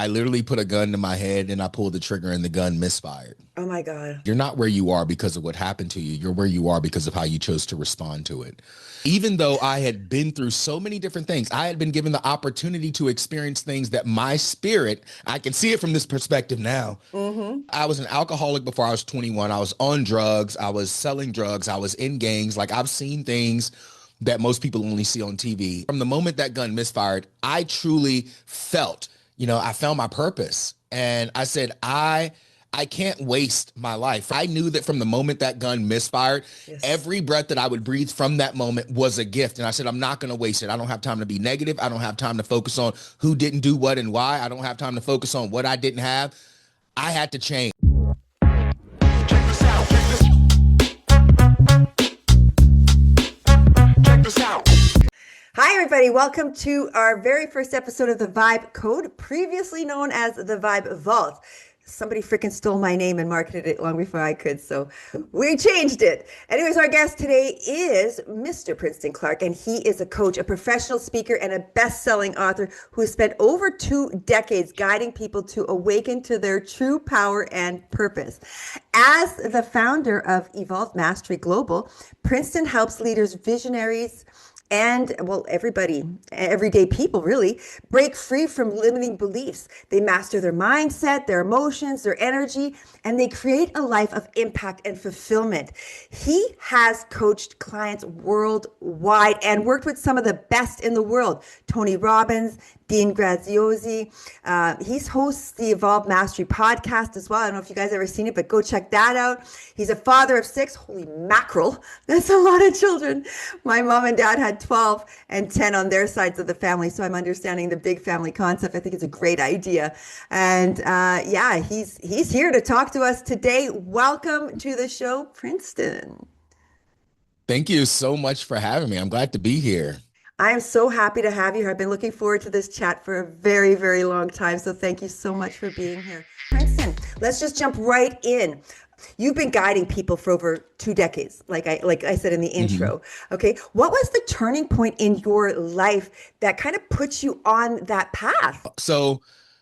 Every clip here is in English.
I literally put a gun to my head and I pulled the trigger and the gun misfired. Oh my God. You're not where you are because of what happened to you. You're where you are because of how you chose to respond to it. Even though I had been through so many different things, I had been given the opportunity to experience things that my spirit, I can see it from this perspective now. Mm-hmm. I was an alcoholic before I was 21. I was on drugs. I was selling drugs. I was in gangs. Like I've seen things that most people only see on TV. From the moment that gun misfired, I truly felt, I found my purpose. And I said, I can't waste my life. I knew that from the moment that gun misfired, Yes. every breath that I would breathe from that moment was a gift. And I said, I'm not going to waste it. I don't have time to be negative. I don't have time to focus on who didn't do what and why. I don't have time to focus on what I didn't have. I had to change. Check this out. Check this out. Hi, everybody. Welcome to our very first episode of The Vibe Code, previously known as The Vibe Vault. Somebody freaking stole my name and marketed it long before I could, so we changed it. Anyways, our guest today is Mr. Princeton Clarke, and he is a coach, a professional speaker, and a best-selling author who has spent over 2 decades guiding people to awaken to their true power and purpose. As the founder of Evolved Mastery Global, Princeton helps leaders, visionaries, and everybody, everyday people really, break free from limiting beliefs. They master their mindset, their emotions, their energy, and they create a life of impact and fulfillment. He has coached clients worldwide and worked with some of the best in the world. Tony Robbins, Dean Graziosi. He hosts the Evolved Mastery podcast as well. I don't know if you guys ever seen it, but go check that out. He's a father of 6. Holy mackerel. That's a lot of children. My mom and dad had 12 and 10 on their sides of the family. So I'm understanding the big family concept. I think it's a great idea. And he's here to talk to us today. Welcome to the show, Princeton. Thank you so much for having me. I'm glad to be here. I am so happy to have you here. I've been looking forward to this chat for a very, very long time. So thank you so much for being here. Princeton, let's just jump right in. You've been guiding people for over 2 decades, like I said in the intro. Okay. What was the turning point in your life that kind of put you on that path? So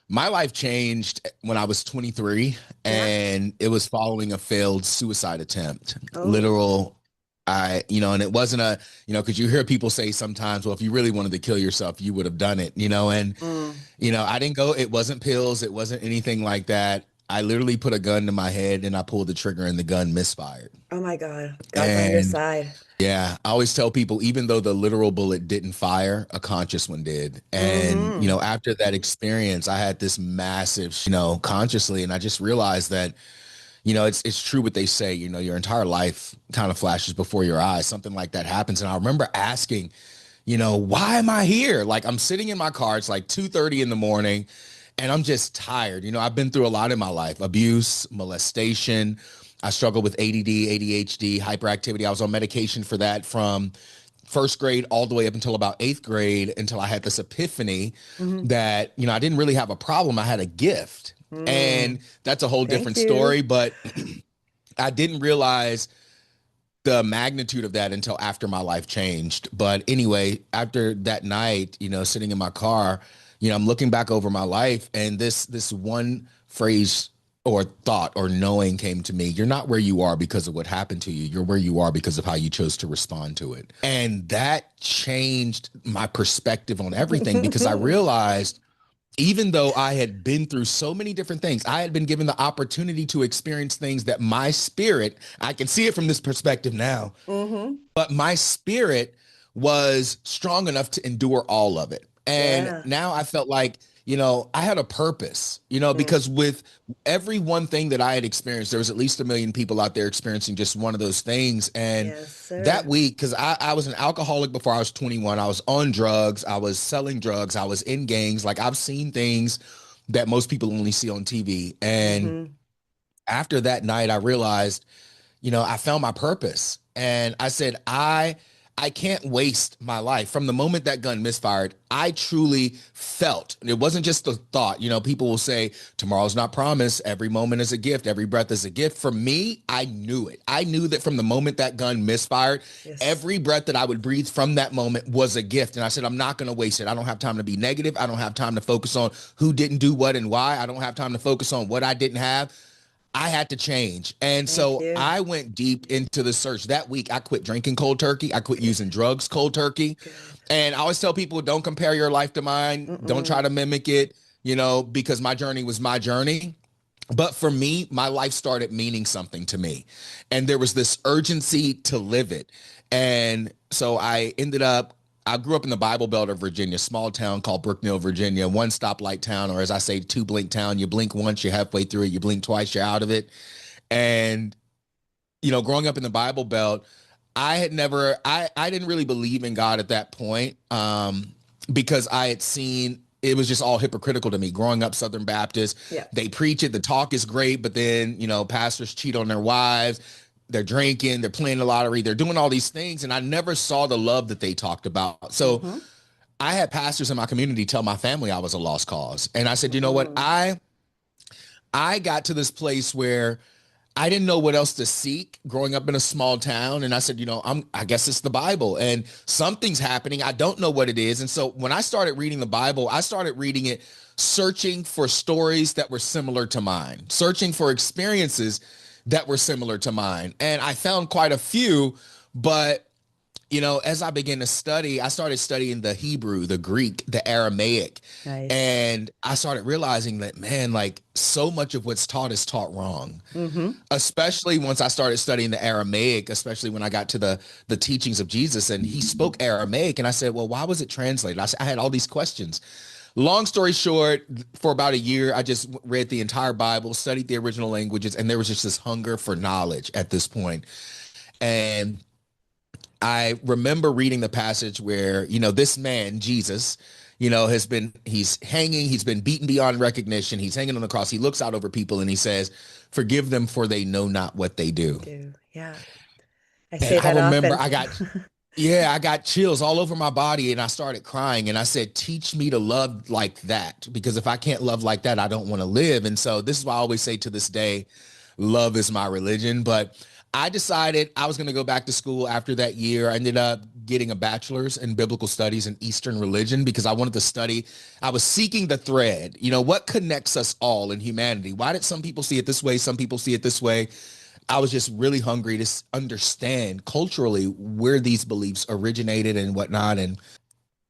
my life changed when I was 23, and it was following a failed suicide attempt. Oh. And it wasn't because you hear people say sometimes, well, if you really wanted to kill yourself, you would have done it, I didn't go, it wasn't pills. It wasn't anything like that. I literally put a gun to my head and I pulled the trigger and the gun misfired. Oh my God. God's on your side. Yeah, I always tell people, even though the literal bullet didn't fire, a conscious one did. And, after that experience, I had this massive, consciously, and I just realized that, it's true what they say, your entire life kind of flashes before your eyes. Something like that happens. And I remember asking, why am I here? Like I'm sitting in my car, it's like 2:30 in the morning and I'm just tired. I've been through a lot in my life, abuse, molestation. I struggled with ADD, ADHD, hyperactivity. I was on medication for that from first grade all the way up until about 8th grade, until I had this epiphany that, I didn't really have a problem. I had a gift. And that's a whole different story, but I didn't realize the magnitude of that until after my life changed. But anyway, after that night, sitting in my car, I'm looking back over my life, and this one phrase or thought or knowing came to me. You're not where you are because of what happened to you. You're where you are because of how you chose to respond to it. And that changed my perspective on everything, because I realized, even though I had been through so many different things, I had been given the opportunity to experience things that my spirit, I can see it from this perspective now, but my spirit was strong enough to endure all of it. And now I felt like, I had a purpose, because with every one thing that I had experienced, there was at least 1 million people out there experiencing just one of those things. And that week, because I was an alcoholic before I was 21, I was on drugs, I was selling drugs, I was in gangs. Like I've seen things that most people only see on TV. And after that night, I realized, I found my purpose. And I said, I I can't waste my life. From the moment that gun misfired, I truly felt, and it wasn't just a thought. People will say, tomorrow's not promised. Every moment is a gift. Every breath is a gift. For me, I knew it. I knew that from the moment that gun misfired, Yes. every breath that I would breathe from that moment was a gift. And I said, I'm not going to waste it. I don't have time to be negative. I don't have time to focus on who didn't do what and why. I don't have time to focus on what I didn't have. I had to change. And Thank so you. I went deep into the search. That week, I quit drinking cold turkey. I quit using drugs cold turkey. And I always tell people, don't compare your life to mine. Don't try to mimic it, because my journey was my journey. But for me, my life started meaning something to me. And there was this urgency to live it. And so I grew up in the Bible Belt of Virginia, small town called Brookneal, Virginia, one stoplight town, or as I say, two blink town. You blink once, you're halfway through it. You blink twice, you're out of it. And, growing up in the Bible Belt, I didn't really believe in God at that point, because I had seen it was just all hypocritical to me. Growing up Southern Baptist, they preach it, the talk is great, but then, pastors cheat on their wives. They're drinking, they're playing the lottery, they're doing all these things. And I never saw the love that they talked about. So I had pastors in my community tell my family I was a lost cause. And I said, you know what? I got to this place where I didn't know what else to seek growing up in a small town. And I said, I guess it's the Bible and something's happening. I don't know what it is. And so when I started reading the Bible, I started reading it, searching for stories that were similar to mine, searching for experiences that were similar to mine. And I found quite a few, but as I began to study, I started studying the Hebrew, the Greek, the Aramaic. Nice. And I started realizing that, man, like so much of what's taught is taught wrong, especially once I started studying the Aramaic, especially when I got to the teachings of Jesus and he spoke Aramaic. And I said, well, why was it translated? I had all these questions. Long story short, for about a year, I just read the entire Bible, studied the original languages, and there was just this hunger for knowledge at this point. And I remember reading the passage where, this man, Jesus, he's hanging, he's been beaten beyond recognition. He's hanging on the cross. He looks out over people and he says, forgive them for they know not what they do. Yeah. I say that I remember often. I got chills all over my body and I started crying and I said, teach me to love like that, because if I can't love like that, I don't want to live. And so this is why I always say to this day, love is my religion. But I decided I was going to go back to school after that year. I ended up getting a bachelor's in biblical studies and Eastern religion because I wanted to study. I was seeking the thread, what connects us all in humanity? Why did some people see it this way? Some people see it this way. I was just really hungry to understand culturally where these beliefs originated and whatnot, and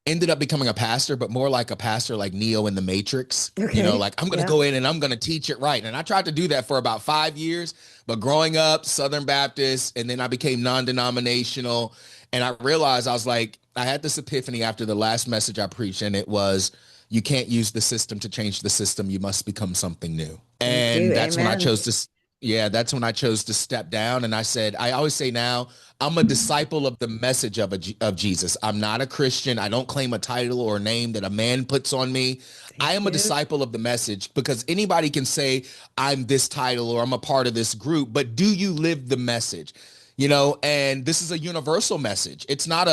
ended up becoming a pastor, but more like a pastor like Neo in the Matrix. Like I'm going to go in and I'm going to teach it right. And I tried to do that for about 5 years, but growing up Southern Baptist, and then I became non-denominational. And I realized I had this epiphany after the last message I preached, and it was, you can't use the system to change the system. You must become something new. And that's when I chose to that's when I chose to step down. And I said, I always say now, I'm a disciple of the message of Jesus. I'm not a Christian. I don't claim a title or a name that a man puts on me. I am a disciple of the message, because anybody can say I'm this title or I'm a part of this group, but do you live the message? And this is a universal message. It's not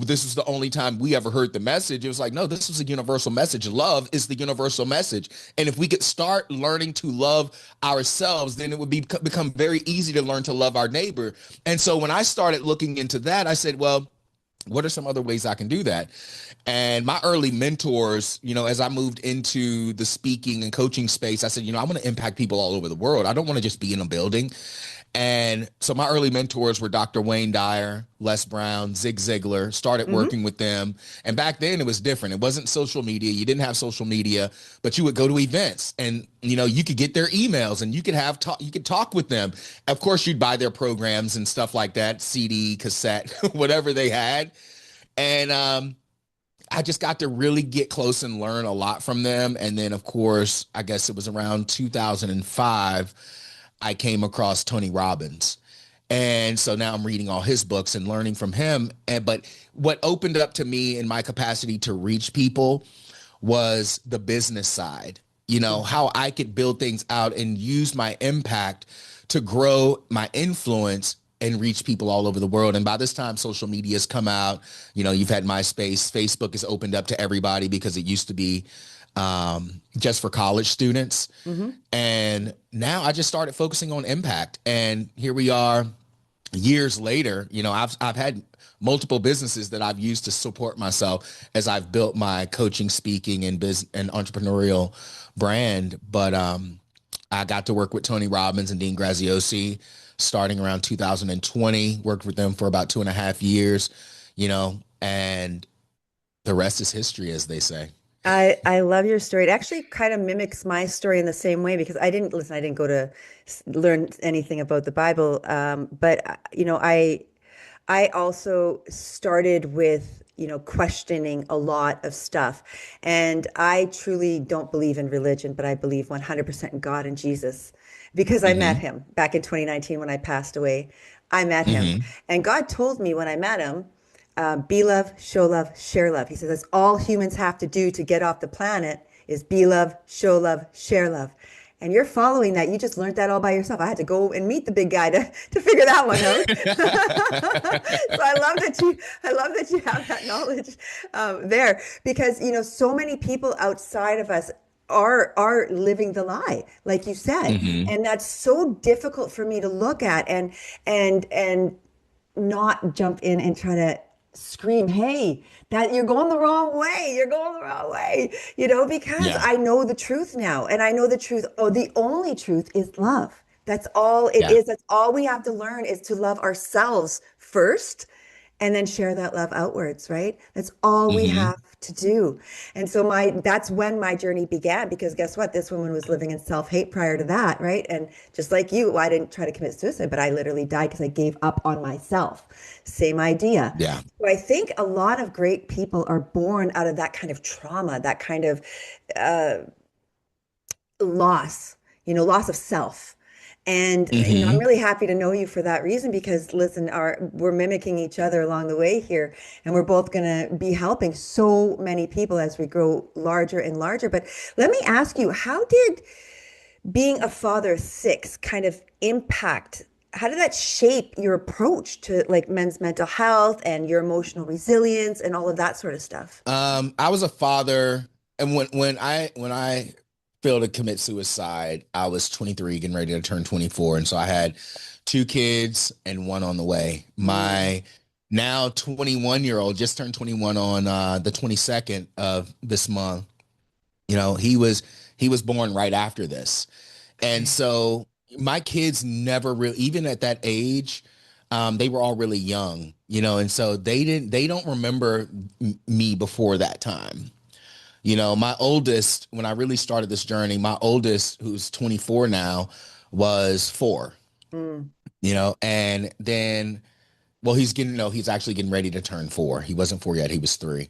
this is the only time we ever heard the message. It was like, no, this is a universal message. Love is the universal message. And if we could start learning to love ourselves, then it would become very easy to learn to love our neighbor. And so when I started looking into that, I said, well, what are some other ways I can do that? And my early mentors, as I moved into the speaking and coaching space, I said, I want to impact people all over the world. I don't want to just be in a building. And so my early mentors were Dr. Wayne Dyer, Les Brown, Zig Ziglar, started working with them. And back then it was different. It wasn't social media. You didn't have social media, but you would go to events and, you could get their emails and you could you could talk with them. Of course, you'd buy their programs and stuff like that, CD, cassette, whatever they had. And I just got to really get close and learn a lot from them. And then, of course, I guess it was around 2005, I came across Tony Robbins. And so now I'm reading all his books and learning from him. But what opened up to me in my capacity to reach people was the business side, how I could build things out and use my impact to grow my influence and reach people all over the world. And by this time, social media has come out. You've had MySpace. Facebook is opened up to everybody because it used to be just for college students. Mm-hmm. And now I just started focusing on impact. And here we are years later. I've had multiple businesses that I've used to support myself as I've built my coaching, speaking, and business and entrepreneurial brand. But I got to work with Tony Robbins and Dean Graziosi starting around 2020, worked with them for about 2.5 years, and the rest is history, as they say. I love your story. It actually kind of mimics my story in the same way because I didn't go to learn anything about the Bible. But I also started with, questioning a lot of stuff. And I truly don't believe in religion, but I believe 100% in God and Jesus because I met Mm-hmm. him back in 2019 when I passed away. I met him. Mm-hmm. And God told me when I met him, be love, show love, share love. He says that's all humans have to do to get off the planet is be love, show love, share love. And you're following that. You just learned that all by yourself. I had to go and meet the big guy to figure that one out. So I love that you have that knowledge there because so many people outside of us are living the lie, like you said, Mm-hmm. and that's so difficult for me to look at and not jump in and try to scream, hey, that you're going the wrong way. You're going the wrong way, because Yeah. I know the truth now. And I know the truth. Oh, the only truth is love. That's all it Yeah. is. That's all we have to learn is to love ourselves first and then share that love outwards, right? That's all we Mm-hmm. have to do. And so that's when my journey began because guess what? This woman was living in self-hate prior to that, right? And just like you, I didn't try to commit suicide, but I literally died because I gave up on myself. Same idea. Yeah. So I think a lot of great people are born out of that kind of trauma, that kind of uh, loss, loss of self. And I'm Mm-hmm. really happy to know you for that reason because listen, we're mimicking each other along the way here, and we're both going to be helping so many people as we grow larger and larger. But let me ask you, how did being a father of six kind of impact? How did that shape your approach to like men's mental health and your emotional resilience and all of that sort of stuff? I was a father, and when I failed to commit suicide, I was 23, getting ready to turn 24, and so I had two kids and one on the way. Mm, My now 21-year-old just turned 21 on the 22nd of this month. He was born right after this, and okay. so my kids never really, even at that age, they were all really young, and so they don't remember me before that time. My oldest, when I really started this journey, my oldest, who's 24 now, was 4, Mm, and then, well, he's actually getting ready to turn 4. He wasn't 4 yet. He was 3.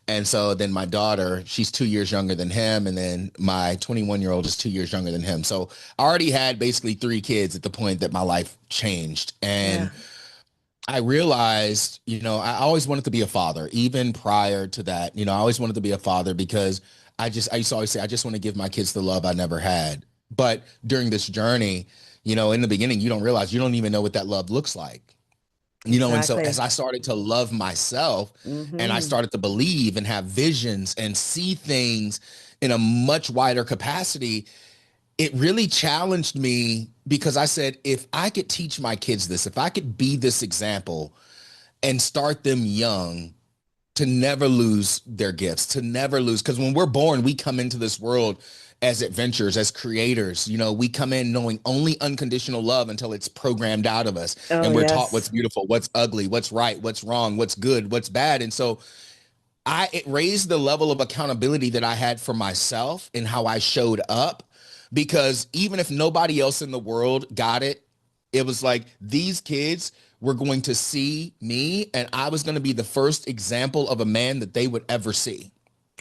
And so then my daughter, she's 2 years younger than him. And then my 21-year-old is 2 years younger than him. So I already had basically 3 kids at the point that my life changed. And yeah. I realized, I always wanted to be a father, even prior to that. I always wanted to be a father because I used to always say, I just want to give my kids the love I never had. But during this journey, in the beginning, you don't realize, you don't even know what that love looks like. And so as Exactly. I started to love myself and I Hmm. started to believe and have visions and see things in a much wider capacity, it really challenged me because I said, if I could teach my kids this, if I could be this example and start them young to never lose their gifts, to never lose. Because when we're born, we come into this world as adventurers, as creators. We come in knowing only unconditional love until it's programmed out of us. Oh, And we're taught what's yes. beautiful, what's ugly, what's right, what's wrong, what's good, what's bad. And so it raised the level of accountability that I had for myself and how I showed up. Because even if nobody else in the world got it, it was like these kids were going to see me and I was going to be the first example of a man that they would ever see.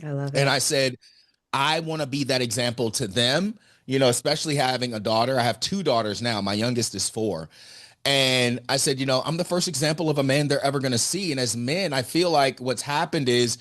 I love And it. I said, I want to be that example to them, especially having a daughter. I have 2 daughters now. My youngest is 4. And I said, I'm the first example of a man they're ever going to see. And as men, I feel like what's happened is,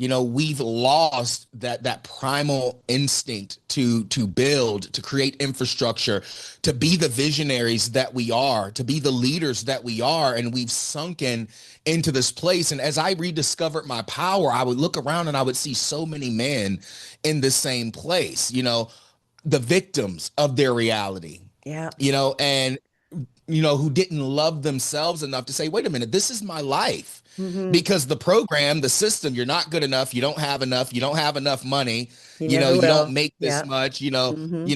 we've lost that primal instinct to build, to create infrastructure, to be the visionaries that we are, to be the leaders that we are. And we've sunken into this place. And as I rediscovered my power, I would look around and I would see so many men in the same place, the victims of their reality, Yeah. And who didn't love themselves enough to say, wait a minute, this is my life. Mm-hmm. Because the program, the system, you're not good enough, you don't have enough money, You you never will. don't make this Yeah. much, Mm-hmm.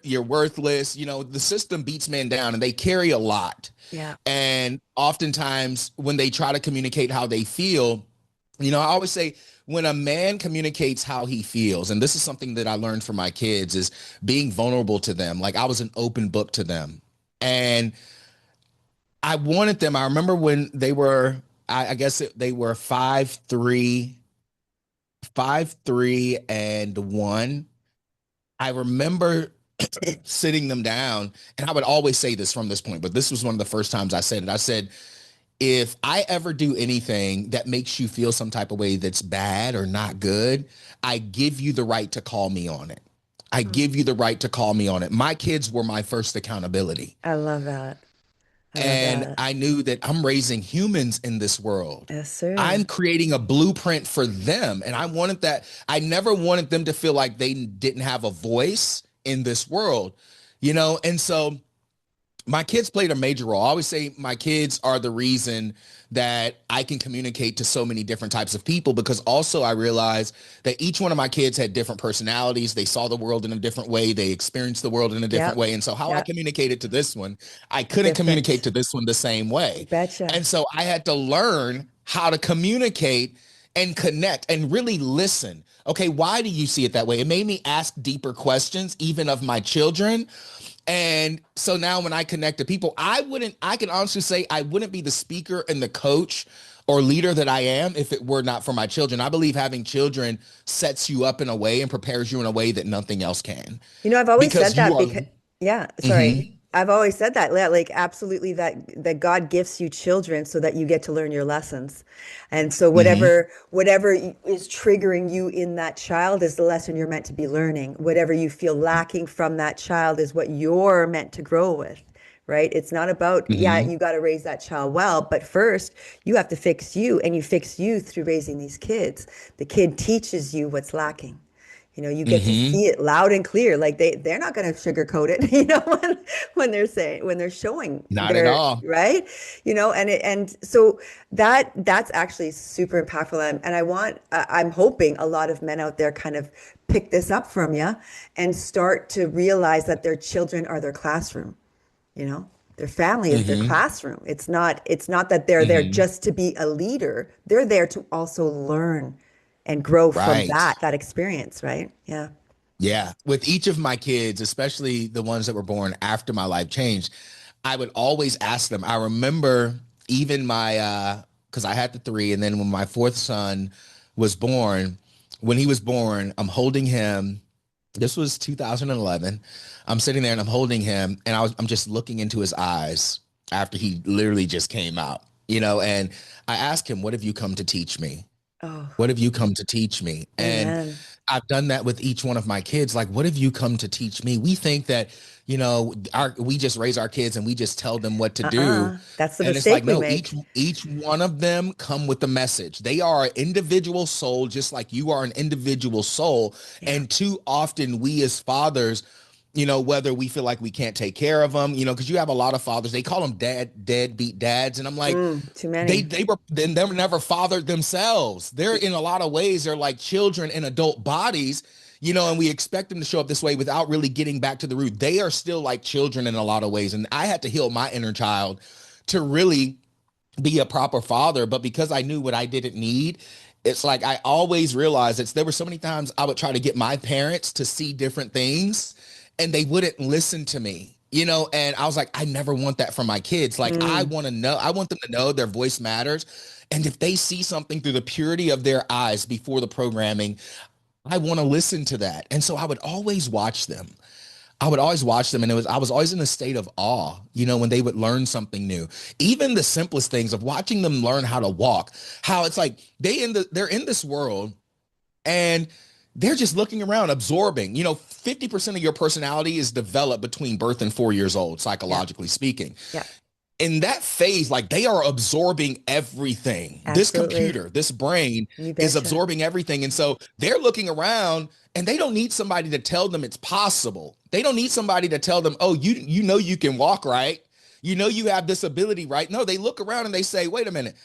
you're worthless. The system beats men down and they carry a lot. Yeah. And oftentimes when they try to communicate how they feel, I always say, when a man communicates how he feels, and this is something that I learned from my kids, is being vulnerable to them. Like I was an open book to them. And I wanted them, I remember when they were, I guess they were 5'3", 5'3" and 1. I remember sitting them down, and I would always say this from this point, but this was one of the first times I said it. I said, if I ever do anything that makes you feel some type of way that's bad or not good, I give you the right to call me on it. I give you the right to call me on it. My kids were my first accountability. I love that. And I knew that I'm raising humans in this world. Yes, sir. I'm creating a blueprint for them. And I wanted that. I never wanted them to feel like they didn't have a voice in this world, And so my kids played a major role. I always say my kids are the reason that I can communicate to so many different types of people, because also I realized that each one of my kids had different personalities. They saw the world in a different way. They experienced the world in a different way. And so how I communicated to this one, I couldn't communicate to this one the same way. Betcha. And so I had to learn how to communicate and connect and really listen. Okay, why do you see it that way? It made me ask deeper questions, even of my children. And so now when I connect to people, I can honestly say I wouldn't be the speaker and the coach or leader that I am if it were not for my children. I believe having children sets you up in a way and prepares you in a way that nothing else can. I've always said that Mhm. I've always said that, like absolutely that God gifts you children so that you get to learn your lessons. And so whatever is triggering you in that child is the lesson you're meant to be learning. Whatever you feel lacking from that child is what you're meant to grow with, right? It's not about, you got to raise that child well, but first you have to fix you, and you fix you through raising these kids. The kid teaches you what's lacking. You get to see it loud and clear. Like they're not going to sugarcoat it, when they're showing Not at all. Right. And so that's actually super impactful. And I'm hoping a lot of men out there kind of pick this up from you and start to realize that their children are their classroom, their family is their classroom. It's not that they're there just to be a leader. They're there to also learn and grow from that experience, right? Yeah. Yeah. With each of my kids, especially the ones that were born after my life changed, I would always ask them. I remember even because I had the 3, and then when my 4th son was born, when he was born, I'm holding him. This was 2011. I'm sitting there and I'm holding him, and I'm just looking into his eyes after he literally just came out, and I asked him, what have you come to teach me? Oh, What have you come to teach me? amen. And I've done that with each one of my kids. Like, what have you come to teach me? We think that, we just raise our kids and we just tell them what to do. That's the And it's mistake like, we no, make. each one of them come with a message. They are an individual soul, just like you are an individual soul. Yeah. And too often we as fathers, whether we feel like we can't take care of them, because you have a lot of fathers, they call them deadbeat dads. And I'm like, Too many. they were never fathered themselves. They're in a lot of ways, they're like children in adult bodies, and we expect them to show up this way without really getting back to the root. They are still like children in a lot of ways. And I had to heal my inner child to really be a proper father. But because I knew what I didn't need, it's like I always realized there were so many times I would try to get my parents to see different things and they wouldn't listen to me, and I was like, I never want that from my kids. Like, I want them to know their voice matters. And if they see something through the purity of their eyes before the programming, I want to listen to that. And so I would always watch them. I would always watch them, and I was always in a state of awe, when they would learn something new. Even the simplest things of watching them learn how to walk, how it's like they're in this world and they're just looking around, absorbing. 50% of your personality is developed between birth and 4 years old, psychologically speaking. Yeah. In that phase, like they are absorbing everything. Absolutely. This computer, this brain is absorbing everything. And so they're looking around and they don't need somebody to tell them it's possible. They don't need somebody to tell them, oh, you can walk, right? You have this ability, right? No, they look around and they say, wait a minute.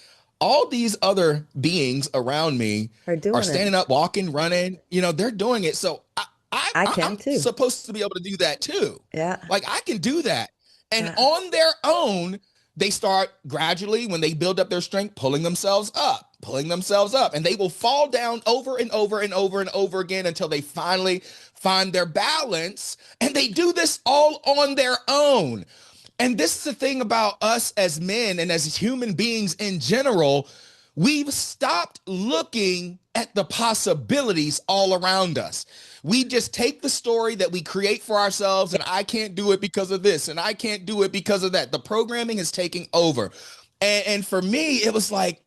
All these other beings around me are standing up, walking, running, they're doing it. So I'm too. supposed to be able to do that too. Yeah. Like I can do that. And on their own, they start gradually, when they build up their strength, pulling themselves up. And they will fall down over and over and over and over again until they finally find their balance. And they do this all on their own. And this is the thing about us as men and as human beings in general. We've stopped looking at the possibilities all around us. We just take the story that we create for ourselves, and I can't do it because of this, and I can't do it because of that. The programming is taking over. And for me, it was like,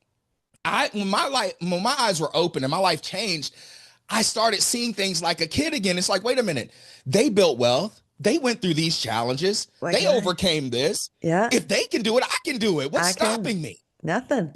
when my eyes were open and my life changed, I started seeing things like a kid again. It's like, wait a minute, they built wealth. They went through these challenges. They overcame this. Yeah. If they can do it, I can do it. What's stopping me? Nothing.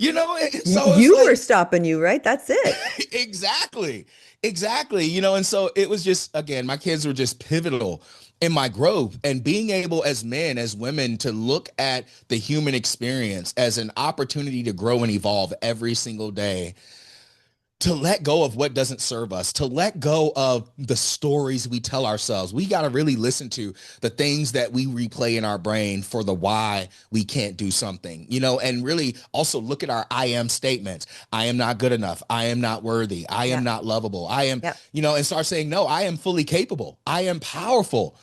So you were stopping you, right? That's it. Exactly. And so it was just, again, my kids were just pivotal in my growth, and being able as men, as women, to look at the human experience as an opportunity to grow and evolve every single day, to let go of what doesn't serve us, to let go of the stories we tell ourselves. We got to really listen to the things that we replay in our brain for the why we can't do something, and really also look at our I am statements. I am not good enough. I am not worthy. I am not lovable. I am, and start saying, no, I am fully capable. I am powerful.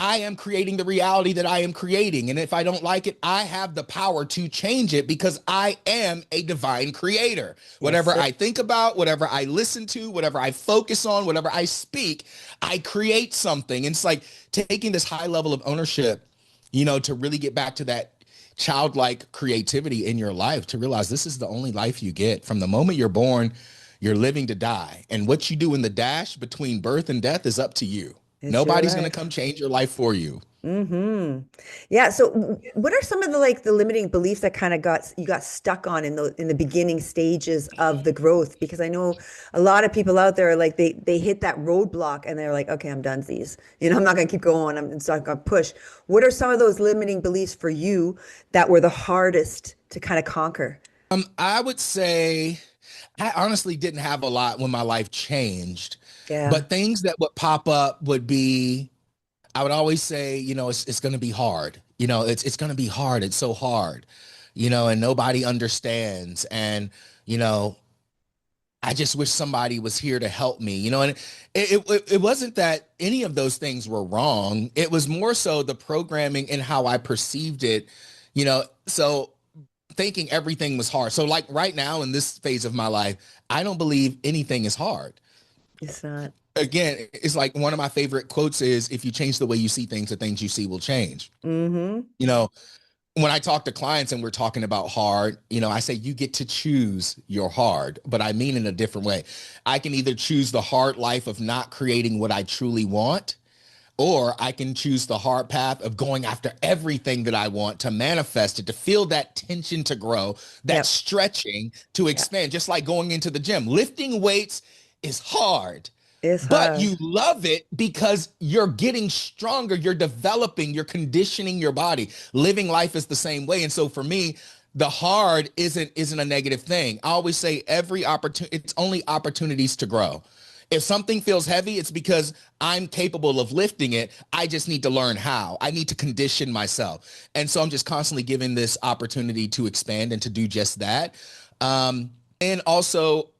I am creating the reality that I am creating. And if I don't like it, I have the power to change it because I am a divine creator. Whatever I think about, whatever I listen to, whatever I focus on, whatever I speak, I create something. And it's like taking this high level of ownership, to really get back to that childlike creativity in your life, to realize this is the only life you get. From the moment you're born, you're living to die. And what you do in the dash between birth and death is up to you. Nobody's going to come change your life for you. Mm-hmm. Yeah. So what are some of the limiting beliefs that kind of you got stuck on in the beginning stages of the growth? Because I know a lot of people out there are like, they hit that roadblock and they're like, okay, I'm done these, I'm not going to keep going. I'm not going to push. What are some of those limiting beliefs for you that were the hardest to kind of conquer? I would say I honestly didn't have a lot when my life changed. Yeah. But things that would pop up would be, I would always say, it's going to be hard. It's going to be hard. It's so hard, and nobody understands. And, I just wish somebody was here to help me, and it wasn't that any of those things were wrong. It was more so the programming and how I perceived it, so thinking everything was hard. So like right now in this phase of my life, I don't believe anything is hard. It's not. Again, it's like one of my favorite quotes is, if you change the way you see things, the things you see will change. Mm-hmm. When I talk to clients and we're talking about hard, I say you get to choose your hard, but I mean in a different way. I can either choose the hard life of not creating what I truly want, or I can choose the hard path of going after everything that I want to manifest it, to feel that tension to grow, that stretching to expand, just like going into the gym. Lifting weights is hard, but you love it because you're getting stronger, you're developing, you're conditioning your body. Living life is the same way. And so for me, the hard isn't a negative thing. I always say it's only opportunities to grow. If something feels heavy, it's because I'm capable of lifting it. I just need to learn how. I need to condition myself. And so I'm just constantly given this opportunity to expand and to do just that. And also,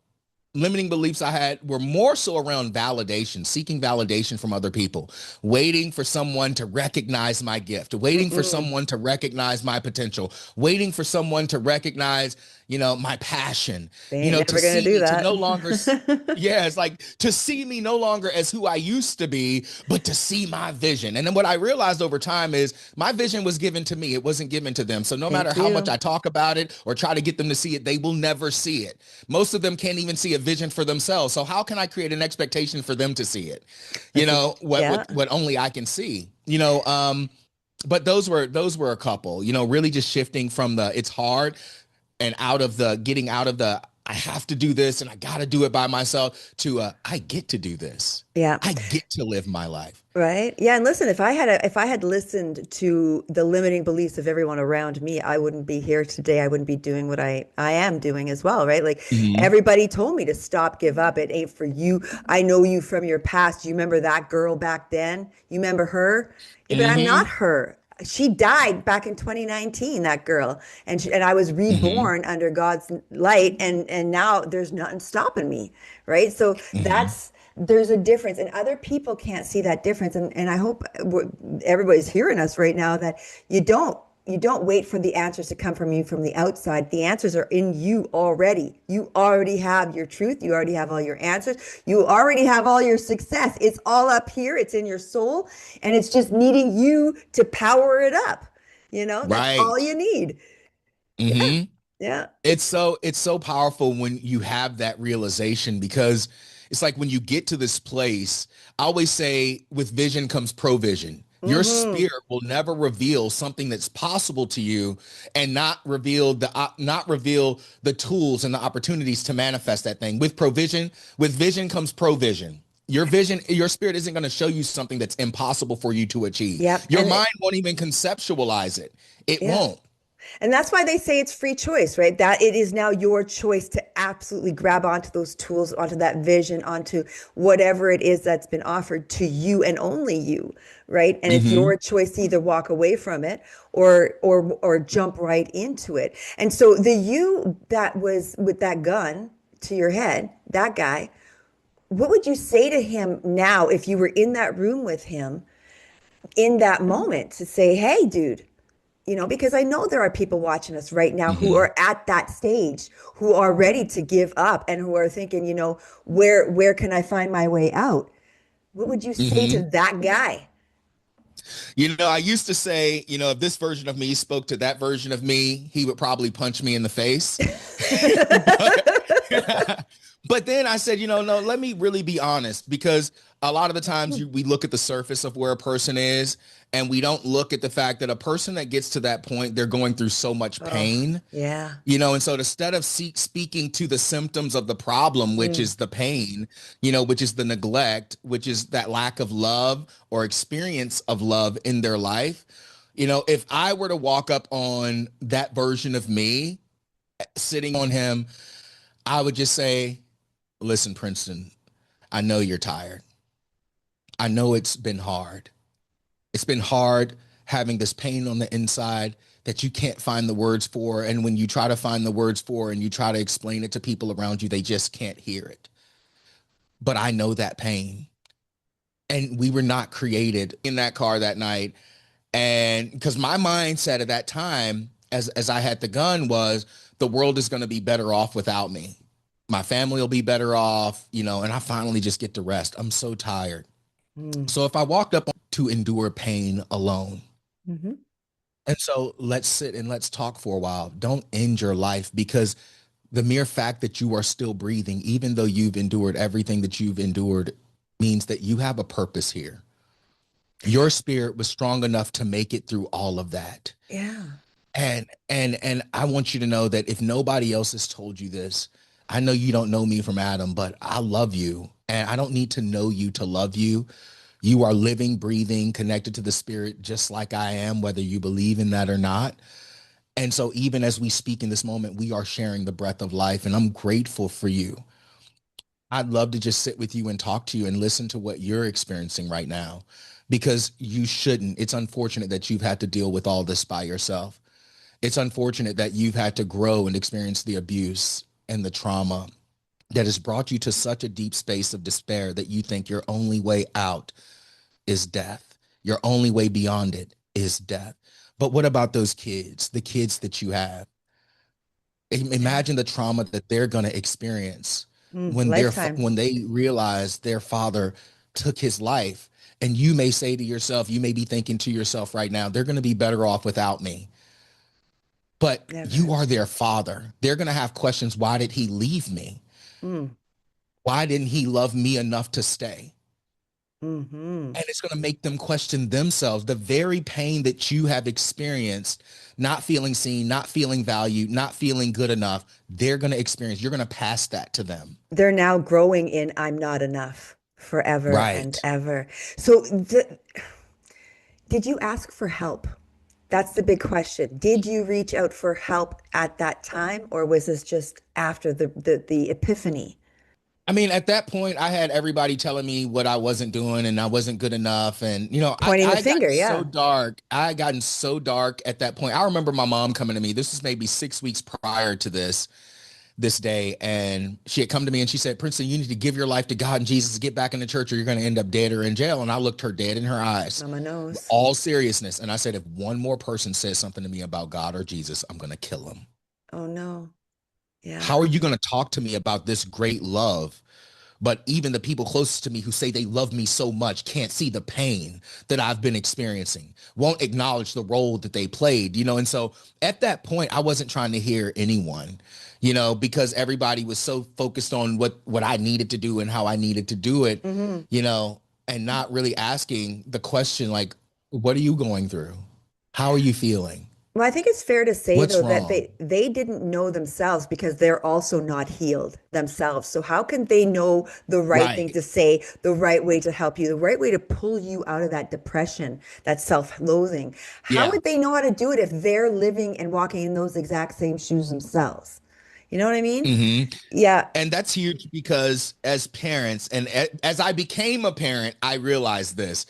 limiting beliefs I had were more so around validation, seeking validation from other people, waiting for someone to recognize my gift, waiting for someone to recognize my potential, waiting for someone to recognize, my passion, They ain't to never gonna see do me, to that. no longer, yeah, it's like to see me no longer as who I used to be, but to see my vision. And then what I realized over time is my vision was given to me. It wasn't given to them. So no matter Thank how much you. I talk about it or try to get them to see it, they will never see it. Most of them can't even see a vision for themselves. So how can I create an expectation for them to see it? That's a, What yeah. what only I can see. But those were a couple, really just shifting from the it's hard and out of the getting out of the I have to do this and I got to do it by myself to I get to do this. Yeah. I get to live my life. Right. Yeah. And listen, if I had listened to the limiting beliefs of everyone around me, I wouldn't be here today. I wouldn't be doing what I am doing as well. Right. Like Hmm. everybody told me to stop, give up. It ain't for you. I know you from your past. You remember that girl back then? You remember her? Yeah, but I'm not Hmm. her. She died back in 2019, that girl. And I was Hmm. reborn under God's light. And now there's nothing stopping me. Right. So Hmm. there's a difference, and other people can't see that difference. And I hope everybody's hearing us right now that you don't wait for the answers to come from you from the outside. The answers are in you already. You already have your truth. You already have all your answers. You already have all your success. It's all up here. It's in your soul, and it's just needing you to power it up. That's all Right. you need. Yeah. Hmm. Yeah. It's so powerful when you have that realization because it's like when you get to this place, I always say with vision comes provision. Your Mm-hmm. spirit will never reveal something that's possible to you and not reveal the tools and the opportunities to manifest that thing. With vision comes provision. Your spirit isn't going to show you something that's impossible for you to achieve. Yep. Your mind won't even conceptualize it. It Yeah. won't. And that's why they say it's free choice, right? That it is now your choice to absolutely grab onto those tools, onto that vision, onto whatever it is that's been offered to you and only you, right? And it's your Hmm. choice to either walk away from it or jump right into it. And so the you that was with that gun to your head, that guy, what would you say to him now if you were in that room with him in that moment to say, "Hey, dude, because I know there are people watching us right now who Hmm. are at that stage, who are ready to give up and who are thinking, where can I find my way out? What would you say to Hmm. that guy? I used to say, if this version of me spoke to that version of me, he would probably punch me in the face. but, but then I said, no, let me really be honest because a lot of the times we look at the surface of where a person is and we don't look at the fact that a person that gets to that point, they're going through so much Oh, pain. yeah. And so instead of speaking to the symptoms of the problem, which Mm, is the pain, which is the neglect, which is that lack of love or experience of love in their life, if I were to walk up on that version of me sitting on him, I would just say, listen, Princeton, I know you're tired. I know it's been hard. It's been hard having this pain on the inside that you can't find the words for. And when you try to find the words for and you try to explain it to people around you, they just can't hear it. But I know that pain. And we were not created in that car that night. And because my mindset at that time, as I had the gun, was the world is going to be better off without me. My family will be better off, and I finally just get to rest. I'm so tired. mm, So if I walked up to endure pain alone, mhm. and so let's sit and let's talk for a while. Don't end your life because the mere fact that you are still breathing, even though you've endured everything that you've endured, means that you have a purpose here. Your spirit was strong enough to make it through all of that. Yeah. And I want you to know that if nobody else has told you this, I know you don't know me from Adam, but I love you. And I don't need to know you to love you. You are living, breathing, connected to the spirit, just like I am, whether you believe in that or not. And so, even as we speak in this moment, we are sharing the breath of life, and I'm grateful for you. I'd love to just sit with you and talk to you and listen to what you're experiencing right now because you shouldn't. It's unfortunate that you've had to deal with all this by yourself. It's unfortunate that you've had to grow and experience the abuse and the trauma that has brought you to such a deep space of despair that you think your only way out is death. Your only way beyond it is death. But what about those kids, the kids that you have? Imagine the trauma that they're going to experience when Lifetime. when they realize their father took his life. And you may say to yourself, you may be thinking to yourself right now, they're going to be better off without me. But Never. you are their father. They're going to have questions. Why did he leave me? Mm. Why didn't he love me enough to stay? Hmm. And it's going to make them question themselves. The very pain that you have experienced, not feeling seen, not feeling valued, not feeling good enough, they're going to experience. You're going to pass that to them. They're now growing in I'm not enough forever and Right. ever. So, did you ask for help? That's the big question. Did you reach out for help at that time, or was this just after the epiphany? I mean, at that point, I had everybody telling me what I wasn't doing and I wasn't good enough. And, Pointing the I got finger, so yeah. dark. I had gotten so dark at that point. I remember my mom coming to me. This was maybe 6 weeks prior to this day. And she had come to me and she said, Princeton, you need to give your life to God and Jesus, get back in the church or you're going to end up dead or in jail. And I looked her dead in her eyes, Mama knows. all seriousness. And I said, if one more person says something to me about God or Jesus, I'm going to kill them. Oh no. Yeah. How are you going to talk to me about this great love? But even the people closest to me who say they love me so much can't see the pain that I've been experiencing, won't acknowledge the role that they played, And so at that point, I wasn't trying to hear anyone, because everybody was so focused on what I needed to do and how I needed to do it, Hmm. and not really asking the question, like, what are you going through? How are you feeling? Well, I think it's fair to say What's though that wrong? they didn't know themselves because they're also not healed themselves. So how can they know the right thing Right. to say, the right way to help you, the right way to pull you out of that depression, that self-loathing? How Yeah. would they know how to do it if they're living and walking in those exact same shoes themselves? You know what I mean? hmm Yeah. And that's huge because as parents, and as I became a parent, I realized this.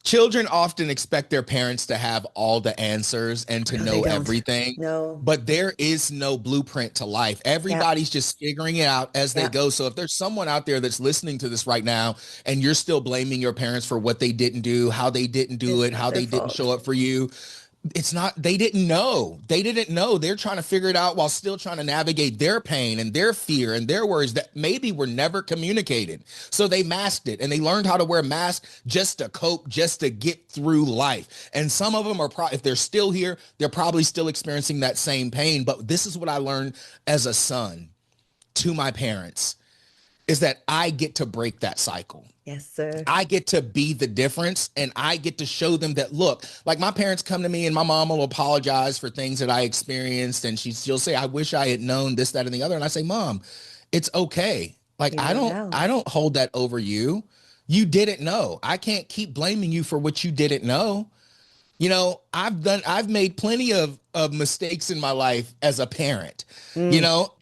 Children often expect their parents to have all the answers and to No, they know don't. everything, No. but there is no blueprint to life. Yeah. Everybody's just figuring it out as they Yeah. go. So if there's someone out there that's listening to this right now and you're still blaming your parents for what they didn't do, how they didn't do It's it, not how their they didn't show fault. up for you, it's not, they didn't know. They're trying to figure it out while still trying to navigate their pain and their fear and their worries that maybe were never communicated. So they masked it and they learned how to wear masks just to cope, just to get through life. And some of them are probably, if they're still here, they're probably still experiencing that same pain. But this is what I learned as a son to my parents, is that I get to break that cycle. Yes, sir. I get to be the difference and I get to show them that, look, like my parents come to me and my mom will apologize for things that I experienced. And she'll say, I wish I had known this, that, and the other. And I say, Mom, it's okay. Like, You know now. I don't hold that over you. You didn't know. I can't keep blaming you for what you didn't know. I've made plenty of mistakes in my life as a parent, Mm.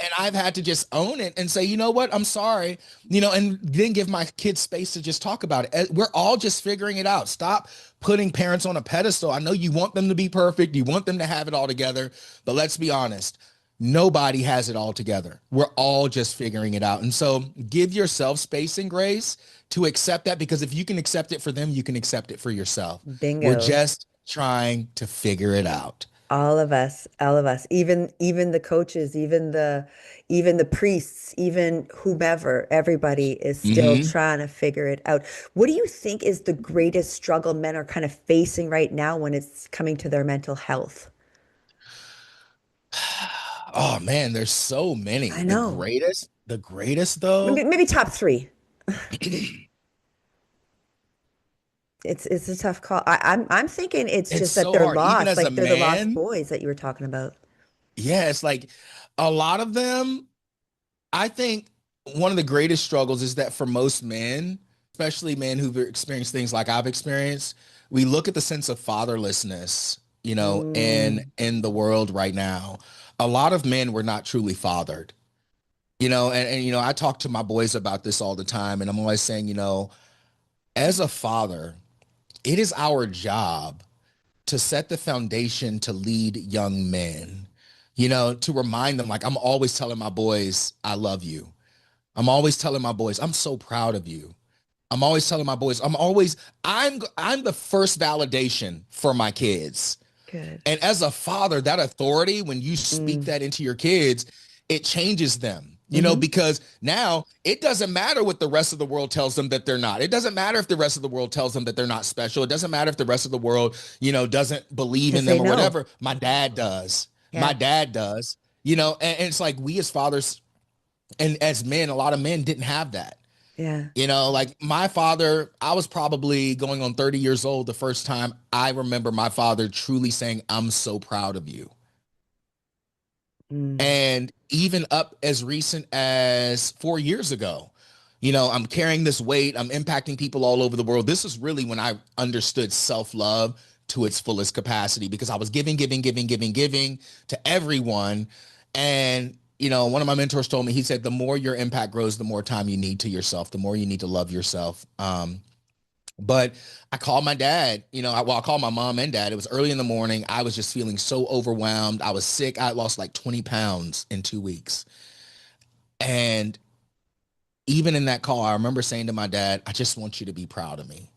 and I've had to just own it and say, you know what, I'm sorry, and then give my kids space to just talk about it. We're all just figuring it out. Stop putting parents on a pedestal. I know you want them to be perfect. You want them to have it all together, but let's be honest. Nobody has it all together. We're all just figuring it out. And so give yourself space and grace to accept that, because if you can accept it for them, you can accept it for yourself. We're Bingo. just trying to figure it out. All of us, even the coaches, even the priests, even whomever, everybody is still hmm trying to figure it out. What do you think is the greatest struggle men are kind of facing right now when it's coming to their mental health? Oh man, there's so many. I know. The greatest though, Maybe top three. It's a tough call. I'm thinking it's it's just that so they're hard. Even lost, as a like they're the lost man, boys that you were talking about. yeah, it's like a lot of them, I think one of the greatest struggles is that for most men, especially men who've experienced things like I've experienced, we look at the sense of fatherlessness, Mm, in the world right now. A lot of men were not truly fathered, and I talk to my boys about this all the time, and I'm always saying, as a father, it is our job to set the foundation to lead young men, to remind them, like I'm always telling my boys, I love you. I'm always telling my boys, I'm so proud of you. I'm always telling my boys, I'm the first validation for my kids. Good. And as a father, that authority, when you speak Mm. that into your kids, it changes them, Mm-hmm. because now it doesn't matter what the rest of the world tells them that they're not. It doesn't matter if the rest of the world tells them that they're not special. It doesn't matter if the rest of the world, doesn't believe in Because they them or know. whatever. My dad does. Yeah. My dad does, and it's like we as fathers and as men, a lot of men didn't have that. Yeah. Like my father, I was probably going on 30 years old the first time I remember my father truly saying, "I'm so proud of you." Mm. And even up as recent as 4 years ago, I'm carrying this weight. I'm impacting people all over the world. This is really when I understood self-love to its fullest capacity, because I was giving to everyone. And, one of my mentors told me, he said, the more your impact grows, the more time you need to yourself, the more you need to love yourself. But I called my dad, I called my mom and dad. It was early in the morning. I was just feeling so overwhelmed. I was sick. I lost like 20 pounds in 2 weeks. And even in that call, I remember saying to my dad, I just want you to be proud of me.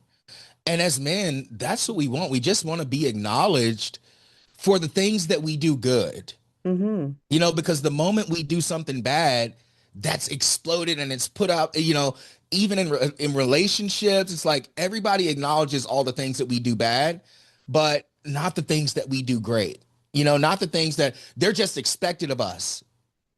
And as men, that's what we want. We just want to be acknowledged for the things that we do good. Mm-hmm. Because the moment we do something bad, that's exploded and it's put out, even in relationships, it's like everybody acknowledges all the things that we do bad, but not the things that we do great. Not the things that they're just expected of us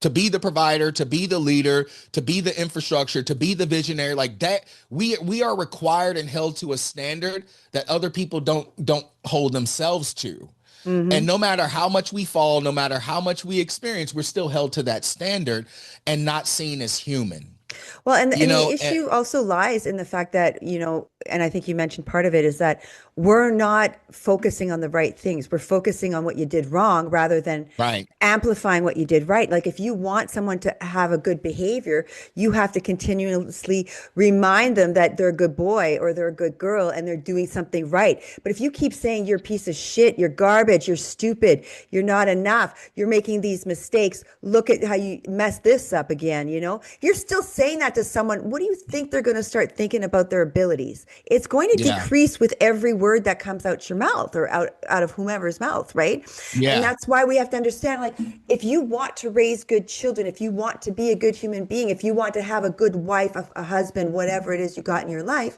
to be the provider, to be the leader, to be the infrastructure, to be the visionary. Like that, we are required and held to a standard that other people don't hold themselves to. Mm-hmm. And no matter how much we fall, no matter how much we experience, we're still held to that standard and not seen as human. Well, and the And issue also lies in the fact that, and I think you mentioned part of it is that we're not focusing on the right things. We're focusing on what you did wrong rather than right. amplifying what you did right. Like if you want someone to have a good behavior, you have to continuously remind them that they're a good boy or they're a good girl and they're doing something right. But if you keep saying you're a piece of shit, you're garbage, you're stupid, you're not enough, you're making these mistakes, look at how you messed this up again, you're still saying that to someone. What do you think they're going to start thinking about their abilities? It's going to Yeah. decrease with every word that comes out your mouth or out of whomever's mouth, right? Yeah. And that's why we have to understand, like, if you want to raise good children, if you want to be a good human being, if you want to have a good wife, a husband, whatever it is you got in your life,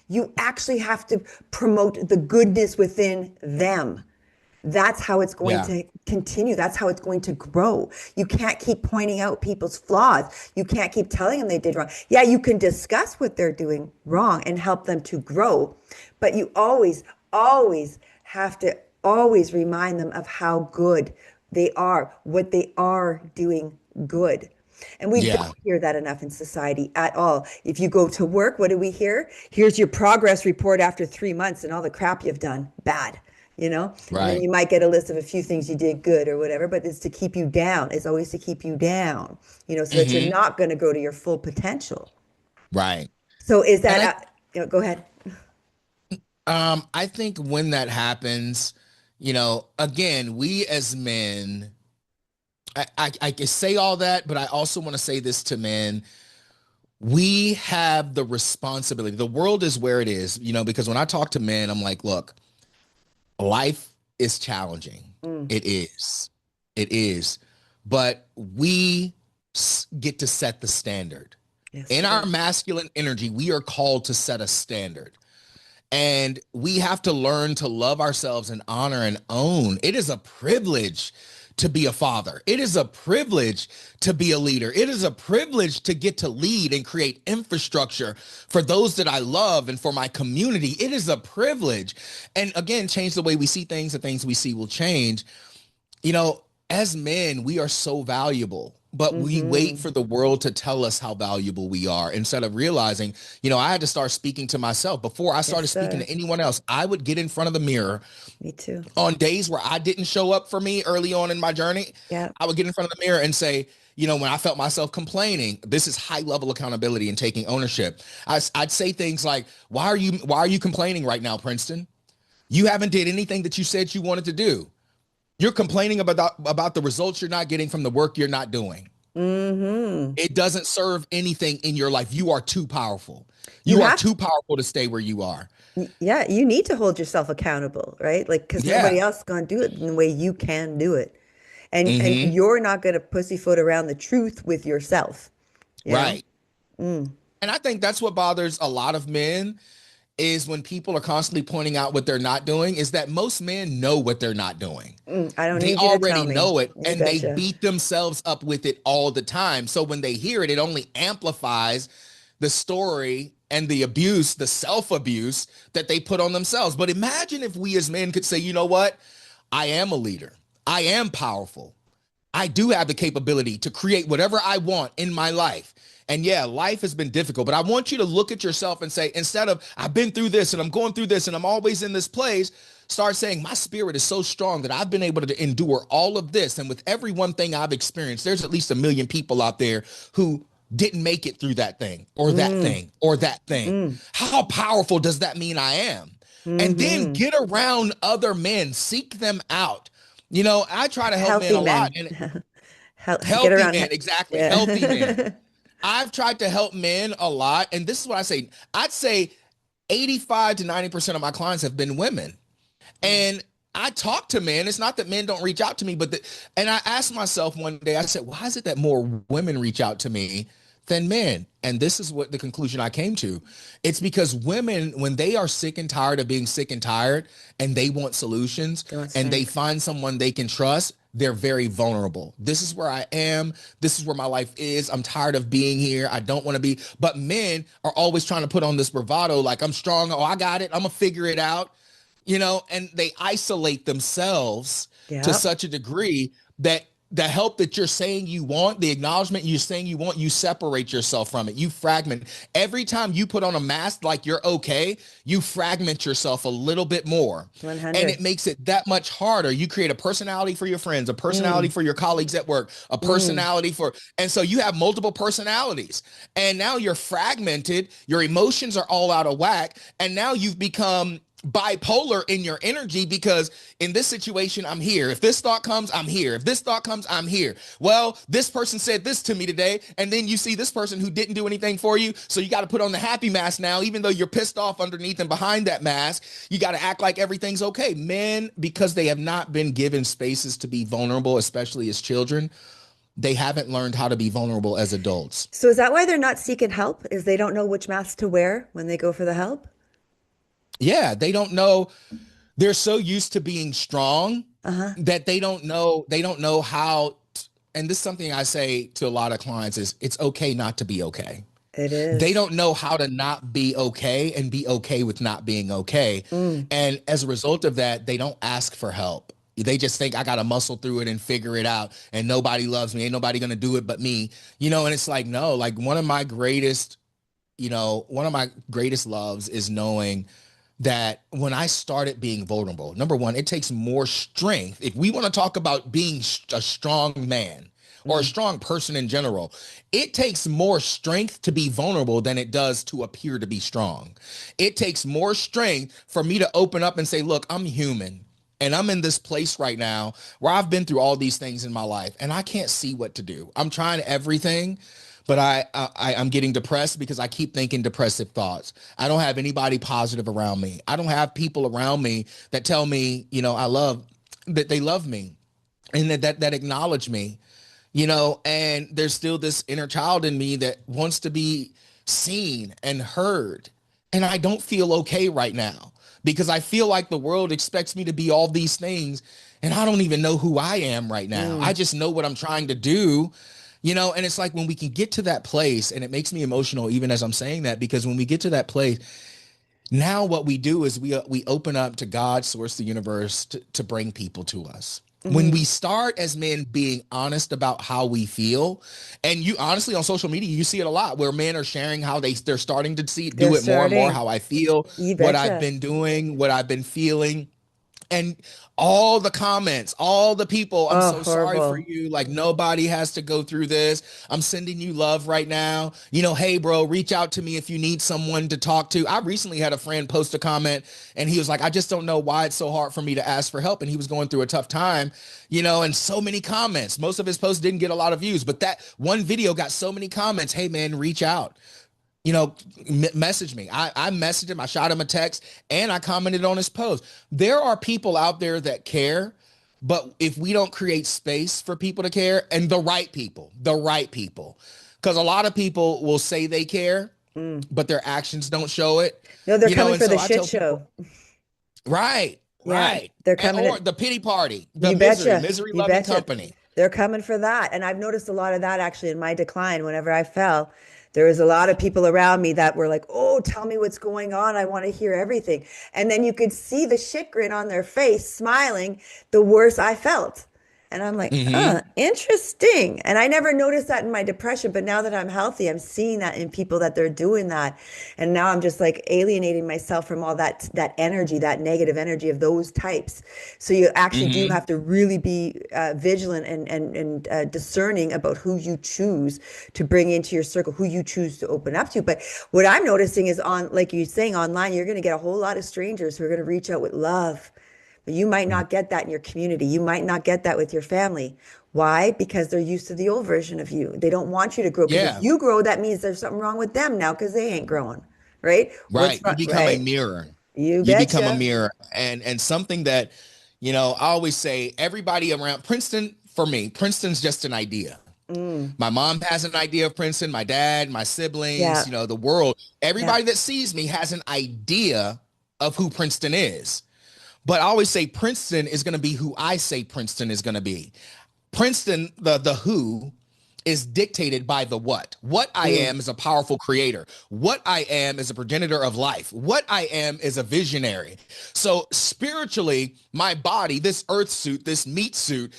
you actually have to promote the goodness within them. That's how it's going Yeah. to continue. That's how it's going to grow. You can't keep pointing out people's flaws. You can't keep telling them they did wrong. Yeah, you can discuss what they're doing wrong and help them to grow, but you always, always have to always remind them of how good they are, what they are doing good. And we Yeah. don't hear that enough in society at all. If you go to work, what do we hear? Here's your progress report after 3 months and all the crap you've done. Bad. And then Right. you might get a list of a few things you did good or whatever, but it's to keep you down. It's always to keep you down, so that you're Hmm. not going to go to your full potential. Right. So is And that, go ahead. I think when that happens, again, we as men, I can say all that, but I also want to say this to men. We have the responsibility. The world is where it is, because when I talk to men, I'm like, look, life is challenging. Mm, It is. It is. But we get to set the standard. yes, In we our do. masculine energy, we are called to set a standard. And we have to learn to love ourselves and honor and own. It is a privilege to be a father. It is a privilege to be a leader. It is a privilege to get to lead and create infrastructure for those that I love and for my community. It is a privilege. And again, change the way we see things. The things we see will change. As men, we are so valuable, but we wait Mm-hmm. for the world to tell us how valuable we are instead of realizing, I had to start speaking to myself. Before I Yes, started speaking sir. to anyone else, I would get in front of the mirror Me too. on days where I didn't show up for me early on in my journey. Yeah. I would get in front of the mirror and say, when I felt myself complaining, this is high level accountability and taking ownership. I'd say things like, why are you complaining right now, Princeton? You haven't did anything that you said you wanted to do. You're complaining about the results you're not getting from the work you're not doing. Mm-hmm. It doesn't serve anything in your life. You are too powerful. You You are have too powerful to stay where you are. Yeah, you need to hold yourself accountable, right? Like, because nobody Yeah. else is going to do it in the way you can do it. And Hmm. you're not going to pussyfoot around the truth with yourself, you know? Right. And I think that's what bothers a lot of men is when people are constantly pointing out what they're not doing, is that most men know what they're not doing. I don't They need you to tell already me. know it You and they betcha. beat themselves up with it all the time. So when they hear it, it only amplifies the story and the abuse, the self abuse that they put on themselves. But imagine if we as men could say, you know what? I am a leader, I am powerful. I do have the capability to create whatever I want in my life. And yeah, life has been difficult, but I want you to look at yourself and say, instead of I've been through this and I'm going through this and I'm always in this place, start saying my spirit is so strong that I've been able to endure all of this. And with every one thing I've experienced, there's at least a million people out there who didn't make it through that thing or that Mm, thing or that thing. mm, How powerful does that mean I am? And then mm-hmm. get around other men, seek them out. I try to help men Healthy a lot. men. And Get healthy around. men, exactly. Healthy men. Yeah. I've tried to help men a lot. And this is what I say. I'd say 85 to 90% of my clients have been women. And I talk to men. It's not that men don't reach out to me, and I asked myself one day, I said, why is it that more women reach out to me than men? And this is what the conclusion I came to. It's because women, when they are sick and tired of being sick and tired and they want solutions They want and they strength. find someone they can trust, they're very vulnerable. This is where I am. This is where my life is. I'm tired of being here. I don't want to be. But men are always trying to put on this bravado, like I'm strong. Oh, I got it. I'm going to figure it out. And they isolate themselves to Yep. such a degree that the help that you're saying you want, the acknowledgement you're saying you want, you separate yourself from it. You fragment. Every time you put on a mask like you're okay, you fragment yourself a little bit more. And it 100. makes it that much harder. You create a personality for your friends, a personality Mm, for your colleagues at work, a mm. personality and so you have multiple personalities. And now you're fragmented. Your emotions are all out of whack. And now you've become bipolar in your energy because in this situation, I'm here. If this thought comes, I'm here. If this thought comes, I'm here. Well, this person said this to me today. And then you see this person who didn't do anything for you. So you got to put on the happy mask now, even though you're pissed off underneath and behind that mask, you got to act like everything's okay. Men, because they have not been given spaces to be vulnerable, especially as children, they haven't learned how to be vulnerable as adults. So is that why they're not seeking help? Is they don't know which mask to wear when they go for the help? Yeah, they don't know. They're so used to being strong Uh-huh. that they don't know how. And this is something I say to a lot of clients is it's okay not to be okay. It They is. don't know how to not be okay and be okay with not being okay. Mm. And as a result of that, they don't ask for help. They just think I got to muscle through it and figure it out. And nobody loves me. Ain't nobody going to do it but me. And it's like, no, like one of my greatest loves is knowing that when I started being vulnerable, number one, it takes more strength. If we want to talk about being a strong man or a Mm. strong person in general, it takes more strength to be vulnerable than it does to appear to be strong. It takes more strength for me to open up and say, look, I'm human. And I'm in this place right now where I've been through all these things in my life and I can't see what to do. I'm trying everything, but I'm getting depressed because I keep thinking depressive thoughts. I don't have anybody positive around me. I don't have people around me that tell me, that they love me and that acknowledge me, and there's still this inner child in me that wants to be seen and heard. And I don't feel okay right now because I feel like the world expects me to be all these things. And I don't even know who I am right now. I Mm. just know what I'm trying to do, and it's like when we can get to that place, and it makes me emotional even as I'm saying that, because when we get to that place, now what we do is we open up to God, source, the universe to bring people to us. When Mhm. we start as men being honest about how we feel, and you honestly on social media, you see it a lot where men are sharing how they're starting to They're do it more and more, starting. how I feel, You what I've betcha. been doing, what I've been feeling. And all the comments, all the people, I'm Oh, so sorry for horrible. you. Like nobody has to go through this. I'm sending you love right now. Hey, bro, reach out to me if you need someone to talk to. I recently had a friend post a comment and he was like, I just don't know why it's so hard for me to ask for help. And he was going through a tough time, and so many comments. Most of his posts didn't get a lot of views, but that one video got so many comments. Hey, man, reach out. Message me. I messaged him. I shot him a text and I commented on his post. There are people out there that care, but if we don't create space for people to care, and the right people, because a lot of people will say they care, Mm. but their actions don't show it, No, they're coming and for so the I shit tell show. people, right, Yeah, right. they're coming Or at, the pity party, the you misery, betcha. misery You loving betcha. company. They're coming for that. And I've noticed a lot of that actually in my decline. Whenever I fell, there was a lot of people around me that were like, oh, tell me what's going on. I want to hear everything. And then you could see the shit grin on their face, smiling, the worse I felt. And I'm like, Hmm. interesting. And I never noticed that in my depression, but now that I'm healthy, I'm seeing that in people that they're doing that. And now I'm just like alienating myself from all that energy, that negative energy of those types. So you actually do Hmm. have to really be vigilant and discerning about who you choose to bring into your circle, who you choose to open up to. But what I'm noticing is on, like you're saying, online, you're going to get a whole lot of strangers who are going to reach out with love. But you might not get that in your community. You might not get that with your family. Why? Because they're used to the old version of you. They don't want you to grow. Because if Yeah. you grow, that means there's something wrong with them now because they ain't growing. Right? Right. What's You wrong? become a Right? mirror. You You become a betcha. mirror. And something that, I always say everybody around Princeton, for me, Princeton's just an idea. Mm, My mom has an idea of Princeton, my dad, my siblings, yeah. the world. Yeah. Everybody that sees me has an idea of who Princeton is. But I always say Princeton is going to be who I say Princeton is going to be. Princeton, the who is dictated by the what. What I Mm, am is a powerful creator. What I am is a progenitor of life. What I am is a visionary. So spiritually, my body, this earth suit, this meat suit,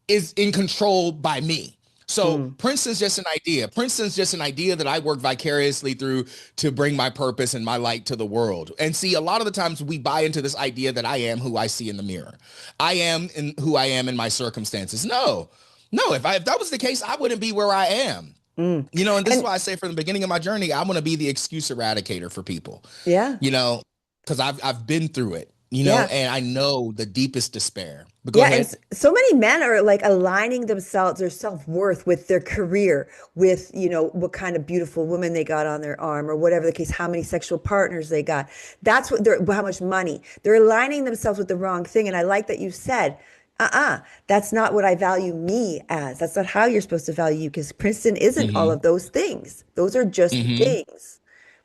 is in control by me. So mm. Princeton's just an idea. Princeton's just an idea that I work vicariously through to bring my purpose and my light to the world. And see, a lot of the times we buy into this idea that I am who I see in the mirror. I am in who I am in my circumstances. No, no, if that was the case, I wouldn't be where I am. Mm. And this is And why I say from the beginning of my journey, I want to be the excuse eradicator for people, yeah, you know, because I've been through it, yeah. and I know the deepest despair. But go Yeah, and ahead. so many men are like aligning themselves, their self-worth with their career, with, what kind of beautiful woman they got on their arm or whatever the case, how many sexual partners they got. That's what they're, how much money. They're aligning themselves with the wrong thing. And I like that you said, that's not what I value me as. That's not how you're supposed to value you because Princeton isn't all Hmm. of those things. Those are just Hmm. things.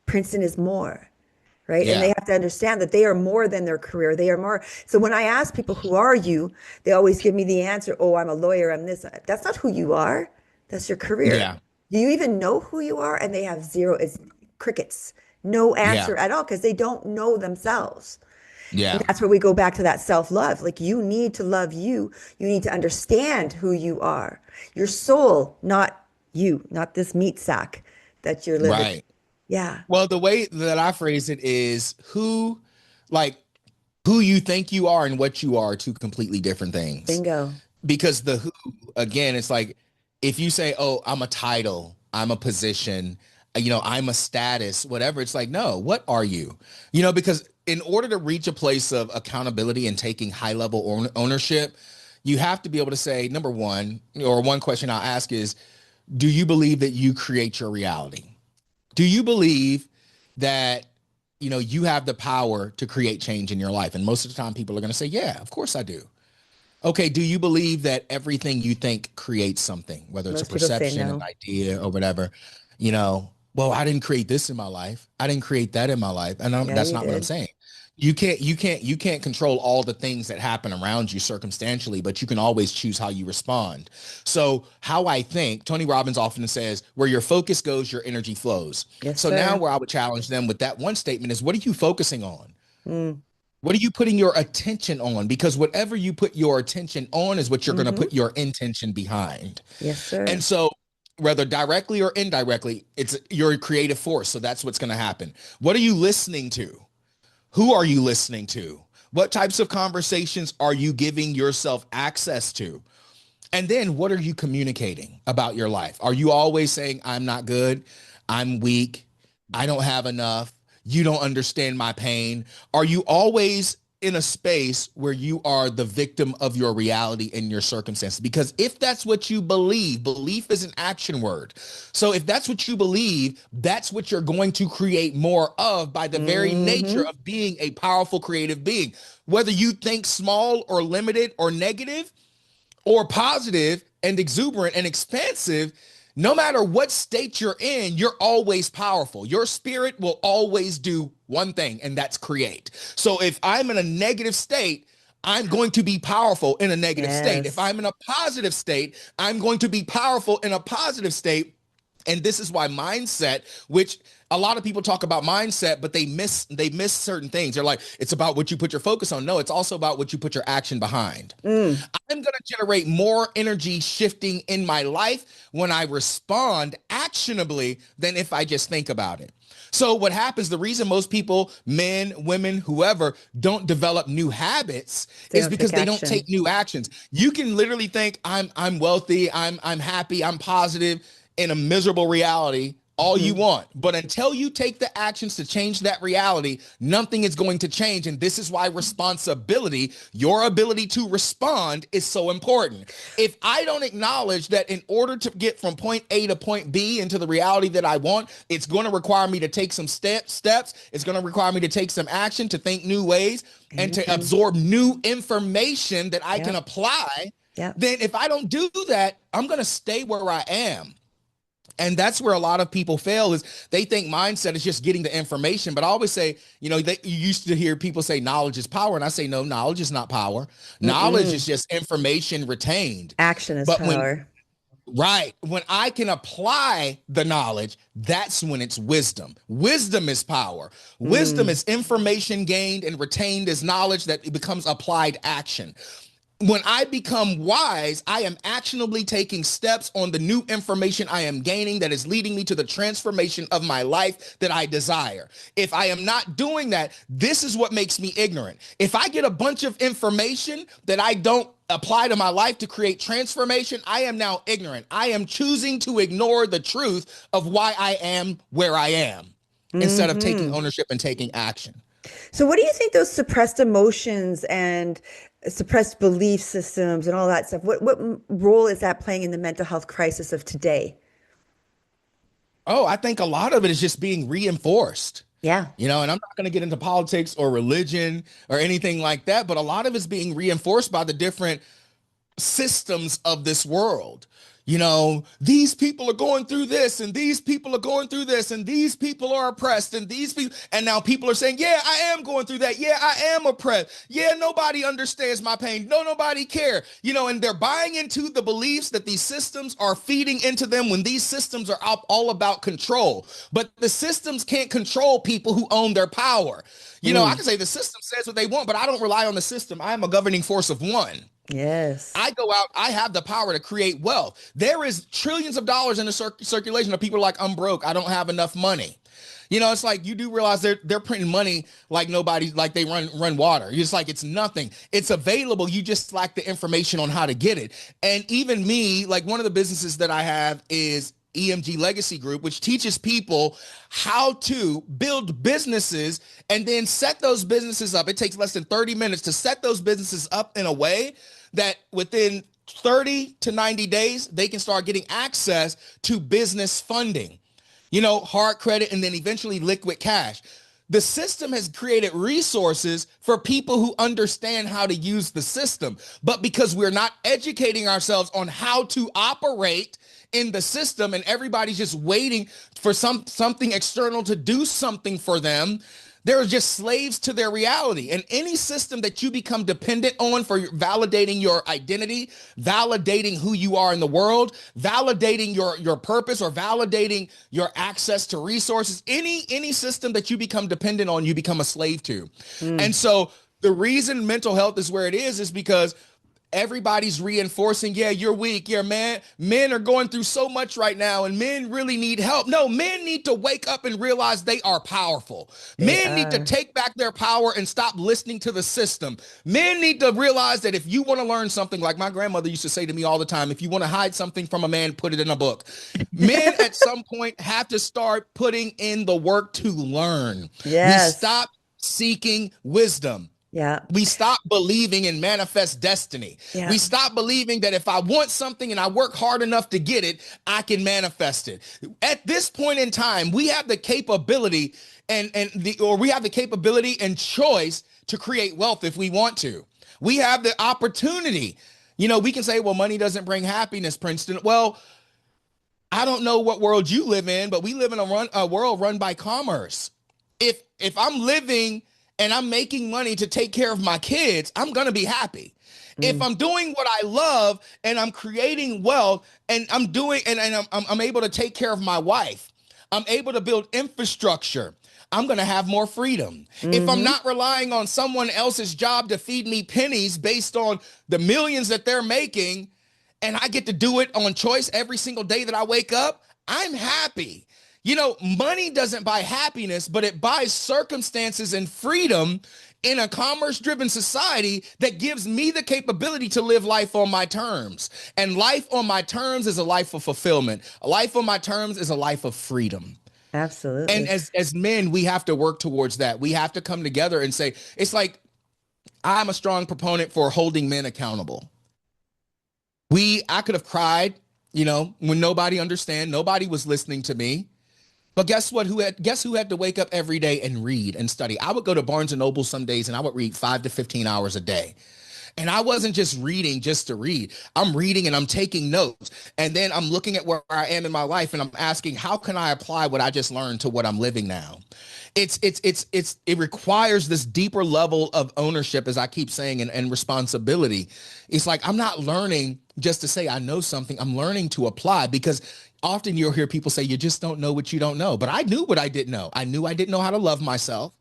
Princeton is more, right? And they Yeah. have to understand that they are more than their career. They are more. So when I ask people, who are you? They always give me the answer, oh, I'm a lawyer, I'm this. That's not who you are. That's your career. Yeah. Do you even know who you are? And they have zero, it's crickets, no Yeah. answer at all because they don't know themselves. And Yeah. that's where we go back to that self-love. Like you need to love you. You need to understand who you are. Your soul, not you, not this meat sack that you're living. Right. Yeah. Well, the way that I phrase it is like, who you think you are and what you are two completely different things. Bingo. Because the who, again, it's like if you say, oh, I'm a title, I'm a position, I'm a status, whatever. It's like, no, what are you? Because in order to reach a place of accountability and taking high level ownership, you have to be able to say, number one, or one question I'll ask is, do you believe that you create your reality? Do you believe that you have the power to create change in your life? And most of the time people are going to say, yeah, of course I do. Okay, do you believe that everything you think creates something, whether it's a Most people say perception, an no. idea, or whatever? Well, I didn't create this in my life. I didn't create that in my life. And Yeah, that's you not what I'm did. saying. You can't control all the things that happen around you circumstantially, but you can always choose how you respond. So how I think, Tony Robbins often says, where your focus goes, your energy flows. Yes, So now sir. where I would challenge them with that one statement is, what are you focusing on? Mm. What are you putting your attention on? Because whatever you put your attention on is what you're going to Mm-hmm. put your intention behind. Yes, And sir. so, whether directly or indirectly, it's your creative force. So that's what's going to happen. What are you listening to? Who are you listening to? What types of conversations are you giving yourself access to? And then what are you communicating about your life? Are you always saying, I'm not good, I'm weak, I don't have enough, you don't understand my pain? Are you always in a space where you are the victim of your reality and your circumstances? Because if that's what you believe, belief is an action word. So if that's what you believe, that's what you're going to create more of by the very nature of being a powerful creative being. Whether you think small or limited or negative, or positive and exuberant and expansive, no matter what state you're in, you're always powerful. Your spirit will always do one thing, and that's create. So if I'm in a negative state, I'm going to be powerful in a negative state. If I'm in a positive state, I'm going to be powerful in a positive state. And this is why mindset, which a lot of people talk about mindset, but they miss certain things. They're like, it's about what you put your focus on. No, it's also about what you put your action behind. I'm going to generate more energy shifting in my life when I respond actionably than if I just think about it. So what happens, the reason most people, men, women, whoever, don't develop new habits is because they don't take new actions. You can literally think I'm wealthy, I'm happy, I'm positive in a miserable reality all you want. But until you take the actions to change that reality, nothing is going to change. And this is why responsibility, your ability to respond, is so important. If I don't acknowledge that in order to get from point A to point B into the reality that I want, it's going to require me to take some steps. It's going to require me to take some action, to think new ways, and to absorb new information that I can apply. Then if I don't do that, I'm going to stay where I am. And that's where a lot of people fail, is they think mindset is just getting the information. But I always say, you used to hear people say knowledge is power. And I say, no, knowledge is not power. Knowledge is just information retained. Action is power. When I can apply the knowledge, that's when it's wisdom. Wisdom is power. Wisdom is information gained and retained as knowledge that becomes applied action. When I become wise, I am actionably taking steps on the new information I am gaining that is leading me to the transformation of my life that I desire. If I am not doing that, this is what makes me ignorant. If I get a bunch of information that I don't apply to my life to create transformation, I am now ignorant. I am choosing to ignore the truth of why I am where I am instead of taking ownership and taking action. So what do you think those suppressed emotions and suppressed belief systems and all that stuff, what role is that playing in the mental health crisis of today? Oh, I think a lot of it is just being reinforced. Yeah. And I'm not going to get into politics or religion or anything like that, but a lot of it's being reinforced by the different systems of this world. These people are going through this, and these people are going through this, and these people are oppressed, and these people, and now people are saying, yeah, I am going through that. Yeah, I am oppressed. Yeah, nobody understands my pain. No, nobody care. And they're buying into the beliefs that these systems are feeding into them, when these systems are all about control. But the systems can't control people who own their power. I can say the system says what they want, but I don't rely on the system. I am a governing force of one. Yes. I go out, I have the power to create wealth. There is trillions of dollars in the circulation of people like, I'm broke, I don't have enough money. It's like, you do realize they're printing money like nobody, like they run water. It's like, it's nothing. It's available. You just lack the information on how to get it. And even me, like, one of the businesses that I have is EMG Legacy Group, which teaches people how to build businesses and then set those businesses up. It takes less than 30 minutes to set those businesses up in a way that within 30 to 90 days, they can start getting access to business funding, hard credit, and then eventually liquid cash. The system has created resources for people who understand how to use the system. But because we're not educating ourselves on how to operate in the system, and everybody's just waiting for something external to do something for them, they're just slaves to their reality. And any system that you become dependent on for validating your identity, validating who you are in the world, validating your purpose, or validating your access to resources, any system that you become dependent on, you become a slave to. And so the reason mental health is where it is because everybody's reinforcing, yeah, you're weak. Yeah, man, men are going through so much right now and men really need help. No, men need to wake up and realize they are powerful. They Men need to are. take back their power and stop listening to the system. Men need to realize that if you want to learn something, like my grandmother used to say to me all the time, if you want to hide something from a man, put it in a book. Men at some point have to start putting in the work to learn. We Yes. stop seeking wisdom. Yeah. We stop believing in manifest destiny. Yeah. We stop believing that if I want something and I work hard enough to get it, I can manifest it. At this point in time, we have the capability we have the capability and choice to create wealth if we want to. We have the opportunity. We can say, well, money doesn't bring happiness, Princeton. Well, I don't know what world you live in, but we live in a world run by commerce. If I'm living and I'm making money to take care of my kids, I'm going to be happy. If I'm doing what I love and I'm creating wealth and I'm able to take care of my wife, I'm able to build infrastructure, I'm going to have more freedom. If I'm not relying on someone else's job to feed me pennies based on the millions that they're making, and I get to do it on choice every single day that I wake up, I'm happy. Money doesn't buy happiness, but it buys circumstances and freedom in a commerce-driven society that gives me the capability to live life on my terms. And life on my terms is a life of fulfillment. A life on my terms is a life of freedom. Absolutely. And as men, we have to work towards that. We have to come together and say, it's like, I'm a strong proponent for holding men accountable. I could have cried, when nobody understand, nobody was listening to me. But guess what? Guess who had to wake up every day and read and study? I would go to Barnes and Noble some days and I would read 5 to 15 hours a day. And I wasn't just reading just to read. I'm reading and I'm taking notes. And then I'm looking at where I am in my life and I'm asking, how can I apply what I just learned to what I'm living now? It requires this deeper level of ownership, as I keep saying, and responsibility. It's like, I'm not learning just to say I know something. I'm learning to apply, because often you'll hear people say, you just don't know what you don't know. But I knew what I didn't know. I knew I didn't know how to love myself.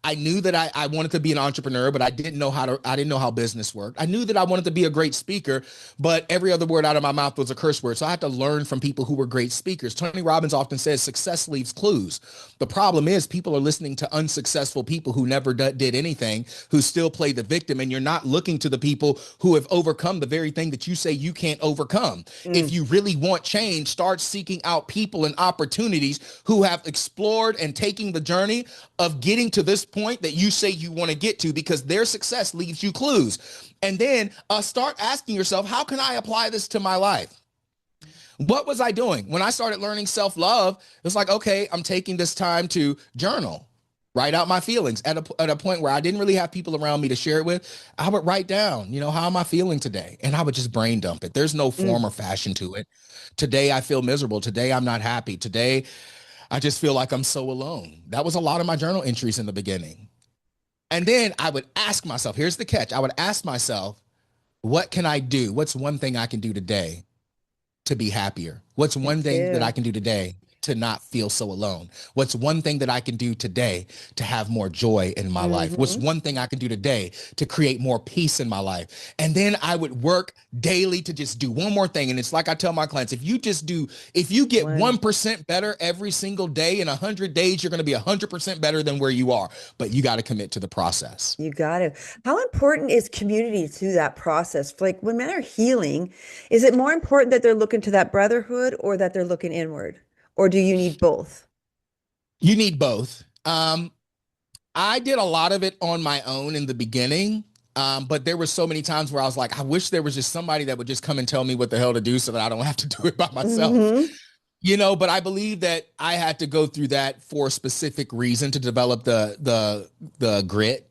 I knew that I wanted to be an entrepreneur, but I didn't know how business worked. I knew that I wanted to be a great speaker, but every other word out of my mouth was a curse word. So I had to learn from people who were great speakers. Tony Robbins often says success leaves clues. The problem is people are listening to unsuccessful people who never did anything, who still play the victim. And you're not looking to the people who have overcome the very thing that you say you can't overcome. If you really want change, start seeking out people and opportunities who have explored and taking the journey of getting to this point that you say you want to get to, because their success leaves you clues. And then start asking yourself, how can I apply this to my life? What was I doing when I started learning self-love? It's like, okay, I'm taking this time to journal, write out my feelings at a point where I didn't really have people around me to share it with. I would write down, how am I feeling today? And I would just brain dump it. There's no form or fashion to it. Today, I feel miserable. Today, I'm not happy. Today, I just feel like I'm so alone. That was a lot of my journal entries in the beginning. And then I would ask myself, here's the catch. I would ask myself, what can I do? What's one thing I can do today to be happier? What's one thing that I can do today to not feel so alone? What's one thing that I can do today to have more joy in my life? What's one thing I can do today to create more peace in my life? And then I would work daily to just do one more thing. And it's like I tell my clients, if you get 1% better every single day, in 100 days, you're going to be 100% better than where you are. But you got to commit to the process. You got to. How important is community to that process? Like when men are healing, is it more important that they're looking to that brotherhood or that they're looking inward? Or do you need both? You need both. I did a lot of it on my own in the beginning, but there were so many times where I was like, I wish there was just somebody that would just come and tell me what the hell to do so that I don't have to do it by myself. But I believe that I had to go through that for a specific reason to develop the grit,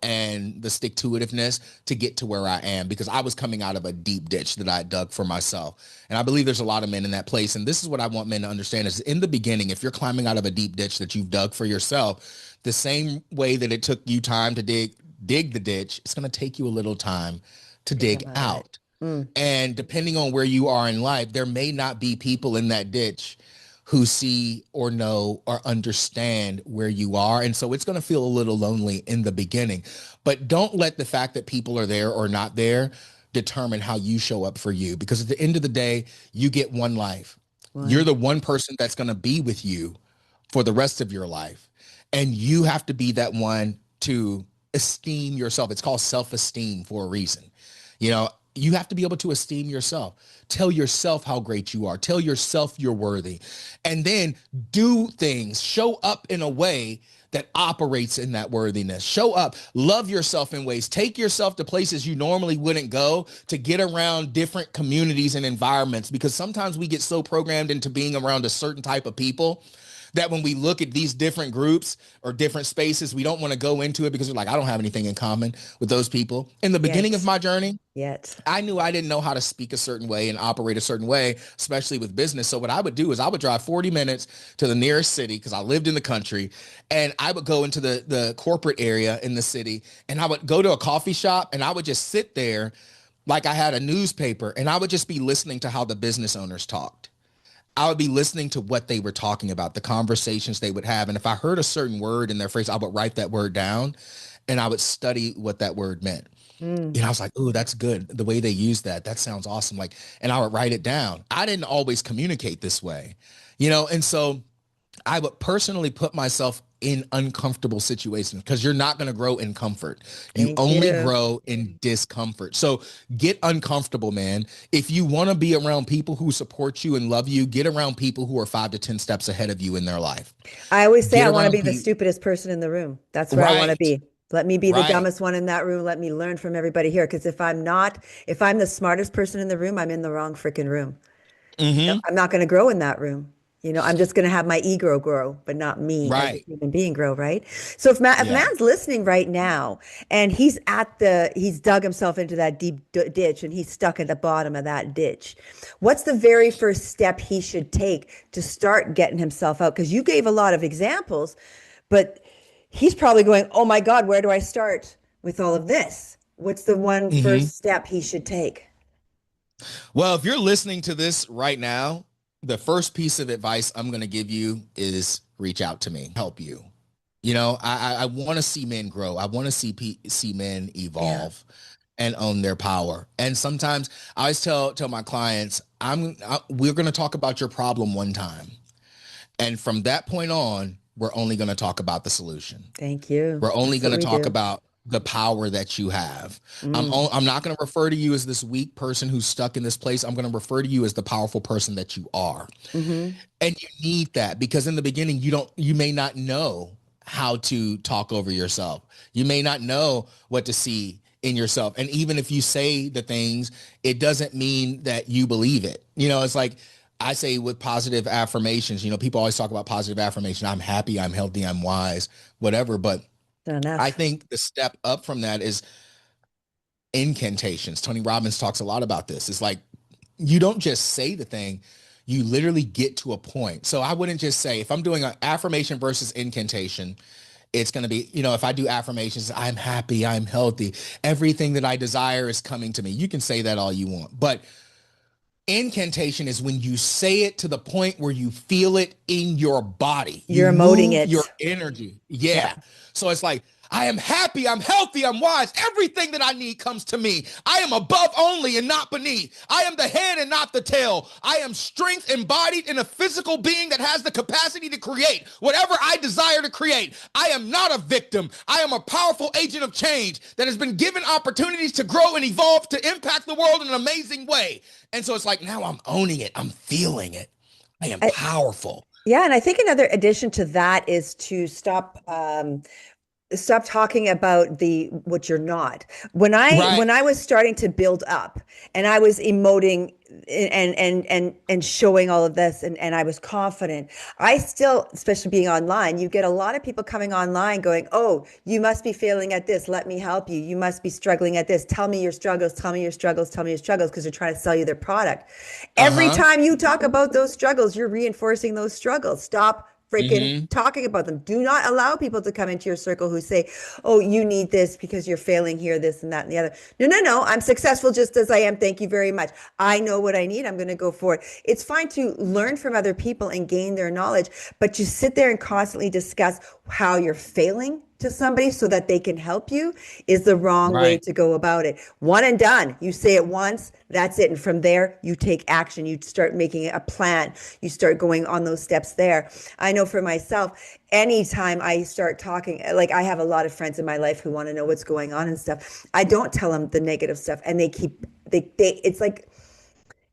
and the stick-to-itiveness to get to where I am, because I was coming out of a deep ditch that I dug for myself. And I believe there's a lot of men in that place. And this is what I want men to understand is, in the beginning, if you're climbing out of a deep ditch that you've dug for yourself, the same way that it took you time to dig the ditch, it's going to take you a little time to dig out. And depending on where you are in life, there may not be people in that ditch who see or know or understand where you are. And so it's going to feel a little lonely in the beginning, but don't let the fact that people are there or not there determine how you show up for you. Because at the end of the day, you get one life. You're One. the one person that's going to be with you for the rest of your life. And you have to be that one to esteem yourself. It's called self-esteem for a reason. You know, you have to be able to esteem yourself. Tell yourself how great you are. Tell yourself you're worthy. And then do things, show up in a way that operates in that worthiness. Show up, love yourself in ways, take yourself to places you normally wouldn't go to get around different communities and environments, because sometimes we get so programmed into being around a certain type of people that when we look at these different groups or different spaces, we don't want to go into it because we're like, I don't have anything in common with those people. In the beginning of Yet. my journey, Yet. I knew I didn't know how to speak a certain way and operate a certain way, especially with business. So what I would do is I would drive 40 minutes to the nearest city because I lived in the country, and I would go into the corporate area in the city, and I would go to a coffee shop, and I would just sit there like I had a newspaper, and I would just be listening to how the business owners talked. I would be listening to what they were talking about, the conversations they would have. And if I heard a certain word in their phrase, I would write that word down and I would study what that word meant. Mm. And I was like, oh, that's good. The way they use that, that sounds awesome. Like, and I would write it down. I didn't always communicate this way, you know? And so I would personally put myself in uncomfortable situations because you're not going to grow in comfort. You Thank only you. grow in discomfort. So get uncomfortable, man. If you want to be around people who support you and love you, get around people who are 5 to 10 steps ahead of you in their life. I always say Get I want to around be the people. stupidest person in the room. That's where I want to Right, be. Let me be the right. dumbest one in that room. Let me learn from everybody here. Because if I'm the smartest person in the room, I'm in the wrong freaking room. Hmm. I'm not going to grow in that room. I'm just going to have my ego grow, but not me as a Right. human being grow, right? So if Yeah. man's listening right now and he's dug himself into that deep ditch and he's stuck at the bottom of that ditch, what's the very first step he should take to start getting himself out? Because you gave a lot of examples, but he's probably going, oh my God, where do I start with all of this? What's the one Hmm. first step he should take? Well, if you're listening to this right now, the first piece of advice I'm going to give you is reach out to me, help you. You know, I want to see men grow. I want to see men Yeah. evolve and own their power. And sometimes I always tell my clients, we're going to talk about your problem one time, and from that point on, we're only going to talk about the solution. Thank you. We're only That's what going to we talk do. about the power that you have. Mm. I'm not going to refer to you as this weak person who's stuck in this place. I'm going to refer to you as the powerful person that you are. Hmm. And you need that because in the beginning, you may not know how to talk over yourself. You may not know what to see in yourself. And even if you say the things, it doesn't mean that you believe it. You know, it's like I say with positive affirmations, you know, people always talk about positive affirmation. I'm happy, I'm healthy, I'm wise, whatever. But Not I enough. think the step up from that is incantations. Tony Robbins talks a lot about this. It's like you don't just say the thing, you literally get to a point. So I wouldn't just say, if I'm doing an affirmation versus incantation, it's going to be, you know, if I do affirmations, I'm happy, I'm healthy, everything that I desire is coming to me. You can say that all you want, but incantation is when you say it to the point where you feel it in your body. You You're emoting move your it. energy. Yeah. Yeah. So it's like, I am happy, I'm healthy, I'm wise. Everything that I need comes to me. I am above only and not beneath. I am the head and not the tail. I am strength embodied in a physical being that has the capacity to create whatever I desire to create. I am not a victim. I am a powerful agent of change that has been given opportunities to grow and evolve to impact the world in an amazing way. And so it's like, now I'm owning it. I'm feeling it. I am I, powerful. yeah, and I think another addition to that is to stop talking about the what you're not. Right. When I was starting to build up and I was emoting and showing all of this and I was confident, I still, especially being online, you get a lot of people coming online going, oh, you must be failing at this, let me help you, you must be struggling at this, tell me your struggles, tell me your struggles, tell me your struggles, because they're trying to sell you their product. Every Uh-huh. time you talk about those struggles, you're reinforcing those struggles. Stop freaking Hmm. talking about them. Do not allow people to come into your circle who say, oh, you need this because you're failing here, this and that and the other. No, no, no. I'm successful just as I am. Thank you very much. I know what I need. I'm going to go for it. It's fine to learn from other people and gain their knowledge, but you sit there and constantly discuss how you're failing to somebody so that they can help you is the wrong way Right. to go about it. One and done. You say it once, that's it. And from there, you take action. You start making a plan. You start going on those steps there. I know for myself, anytime I start talking, like I have a lot of friends in my life who want to know what's going on and stuff. I don't tell them the negative stuff, and it's like,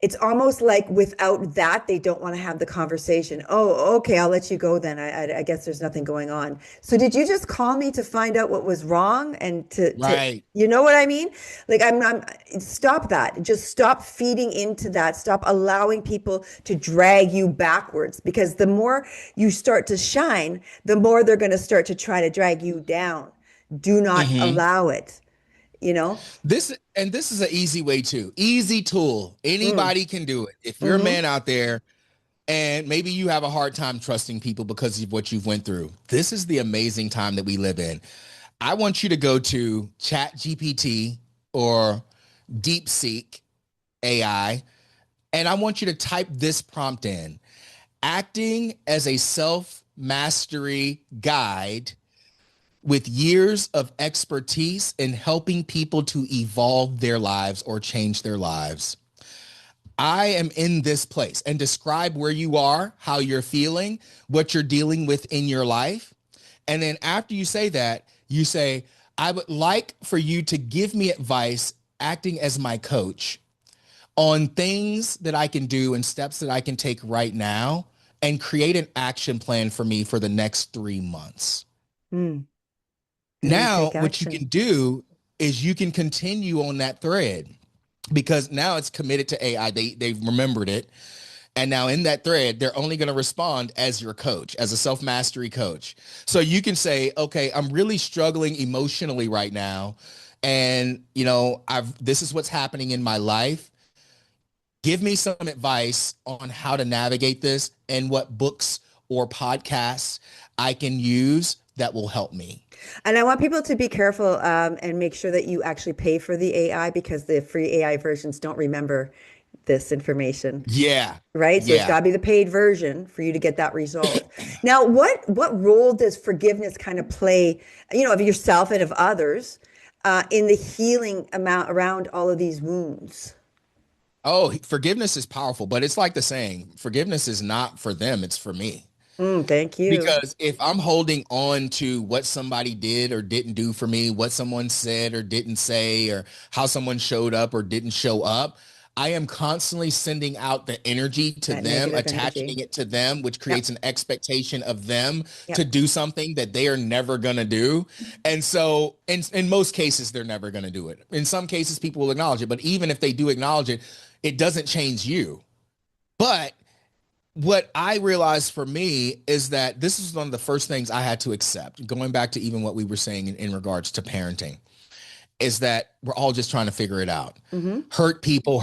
it's almost like without that, they don't want to have the conversation. Oh, okay, I'll let you go then. I guess there's nothing going on. So did you just call me to find out what was wrong and Right. you know what I mean? Like I'm stop that. Just stop feeding into that. Stop allowing people to drag you backwards, because the more you start to shine, the more they're going to start to try to drag you down. Do not Hmm. allow it, you know? This is an easy way too. Easy tool. Mm, Anybody can do it. If you're a mm-hmm. man out there and maybe you have a hard time trusting people because of what you've went through, this is the amazing time that we live in. I want you to go to Chat GPT or DeepSeek AI, and I want you to type this prompt in: acting as a self mastery guide with years of expertise in helping people to evolve their lives or change their lives. I am in this place, and describe where you are, how you're feeling, what you're dealing with in your life. And then after you say that, you say, I would like for you to give me advice acting as my coach on things that I can do and steps that I can take right now, and create an action plan for me for the next 3 months. Mm. And then Now, take what you action. can do is you can continue on that thread, because now it's committed to AI. They've remembered it. And now in that thread, they're only going to respond as your coach, as a self mastery coach. So you can say, okay, I'm really struggling emotionally right now. And, this is what's happening in my life. Give me some advice on how to navigate this and what books or podcasts I can use that will help me. And I want people to be careful and make sure that you actually pay for the AI, because the free AI versions don't remember this information, Yeah. right? So it's Yeah. got to be the paid version for you to get that result. Now, what role does forgiveness kind of play, of yourself and of others, in the healing amount around all of these wounds? Oh, forgiveness is powerful, but it's like the saying, forgiveness is not for them, it's for me. Thank you. Because if I'm holding on to what somebody did or didn't do for me, what someone said or didn't say, or how someone showed up or didn't show up, I am constantly sending out the energy to That them, negative attaching energy. it to them, which creates Yep. an expectation of them to Yep. do something that they are never going to do. And so in most cases, they're never going to do it. In some cases, people will acknowledge it. But even if they do acknowledge it, it doesn't change you. But what I realized for me is that this is one of the first things I had to accept, going back to even what we were saying in regards to parenting, is that we're all just trying to figure it out. Mm-hmm. Hurt people.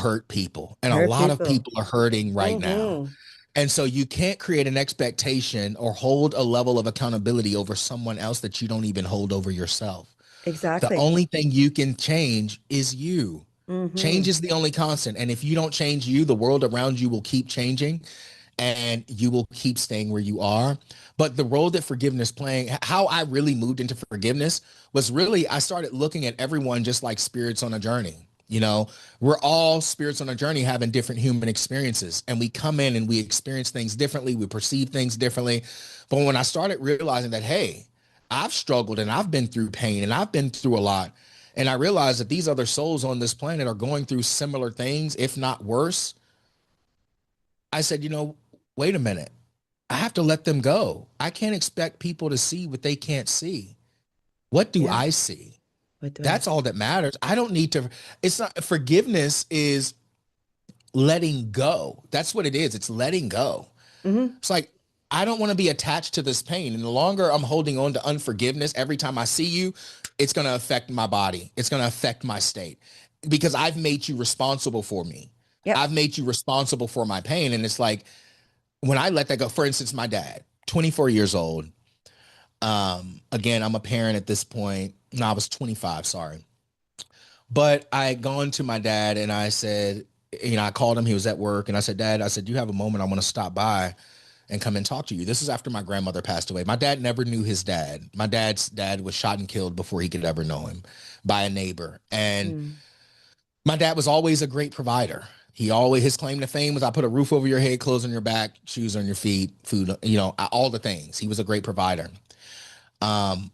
And a Hurt lot of people. people are hurting right now. Mm-hmm. And so you can't create an expectation or hold a level of accountability over someone else that you don't even hold over yourself. The Exactly. only thing you can change is you. Change Mm-hmm. is the only constant. And if you don't change you, the world around you will keep changing, and you will keep staying where you are. But the role that forgiveness playing, how I really moved into forgiveness was really, I started looking at everyone just like spirits on a journey. We're all spirits on a journey having different human experiences, and we come in and we experience things differently. We perceive things differently. But when I started realizing that, hey, I've struggled and I've been through pain and I've been through a lot. And I realized that these other souls on this planet are going through similar things, if not worse. I said, wait a minute. I have to let them go. I can't expect people to see what they can't see. What do Yeah. I see? What do I That's all see? that matters. I don't need to. It's not, forgiveness is letting go. That's what it is. It's letting go. Mm-hmm. It's like, I don't want to be attached to this pain. And the longer I'm holding on to unforgiveness, every time I see you, it's going to affect my body. It's going to affect my state, because I've made you responsible for me. Yep. I've made you responsible for my pain. And it's like, when I let that go, for instance, my dad. 24 years old. Again, I'm a parent at this point. No, I was 25, sorry. But I had gone to my dad and I said, I called him, he was at work, and I said, Dad, I said, do you have a moment? I want to stop by and come and talk to you. This is after my grandmother passed away. My dad never knew his dad. My dad's dad was shot and killed before he could ever know him by a neighbor. And Mm. my dad was always a great provider. He always, his claim to fame was I put a roof over your head, clothes on your back, shoes on your feet, food, all the things. He was a great provider. Um,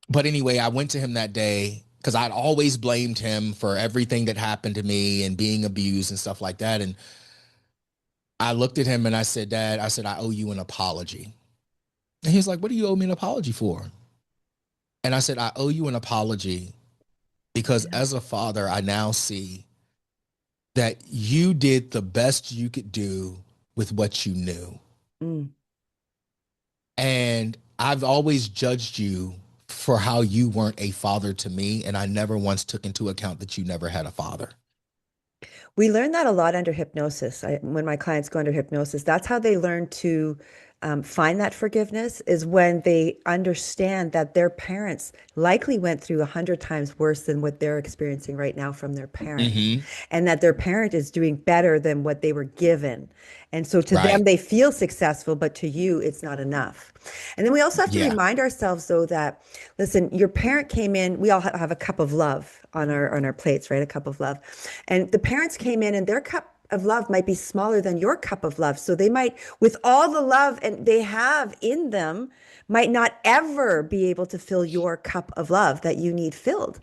but anyway, I went to him that day because I'd always blamed him for everything that happened to me and being abused and stuff like that. And I looked at him and I said, Dad, I said, I owe you an apology. And he's like, what do you owe me an apology for? And I said, I owe you an apology because Yeah. as a father, I now see that you did the best you could do with what you knew. Mm. And I've always judged you for how you weren't a father to me. And I never once took into account that you never had a father. We learn that a lot under hypnosis. When my clients go under hypnosis, that's how they learn to find that forgiveness is when they understand that their parents likely went through 100 times worse than what they're experiencing right now from their parent, Mm-hmm. and that their parent is doing better than what they were given. And so to them, Right. they feel successful, but to you, it's not enough. And then we also have to Yeah. remind ourselves, though, that listen, your parent came in. We all have a cup of love on our plates, right? A cup of love, and the parents came in, and their cup of love might be smaller than your cup of love. So they might, with all the love and they have in them, might not ever be able to fill your cup of love that you need filled.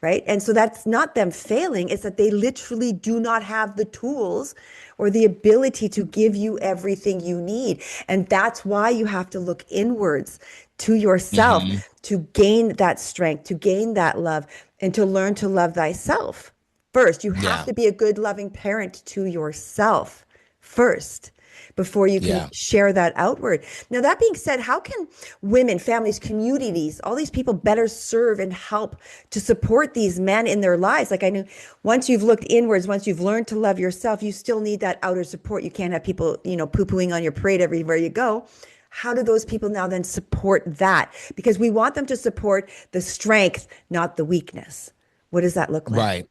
Right. And so that's not them failing, it's that they literally do not have the tools or the ability to give you everything you need. And that's why you have to look inwards to yourself Mm-hmm. to gain that strength, to gain that love, and to learn to love thyself first. You have Yeah. to be a good, loving parent to yourself first before you can Yeah. share that outward. Now, that being said, how can women, families, communities, all these people better serve and help to support these men in their lives? Like I knew once you've looked inwards, once you've learned to love yourself, you still need that outer support. You can't have people, poo-pooing on your parade everywhere you go. How do those people now then support that? Because we want them to support the strength, not the weakness. What does that look like? Right.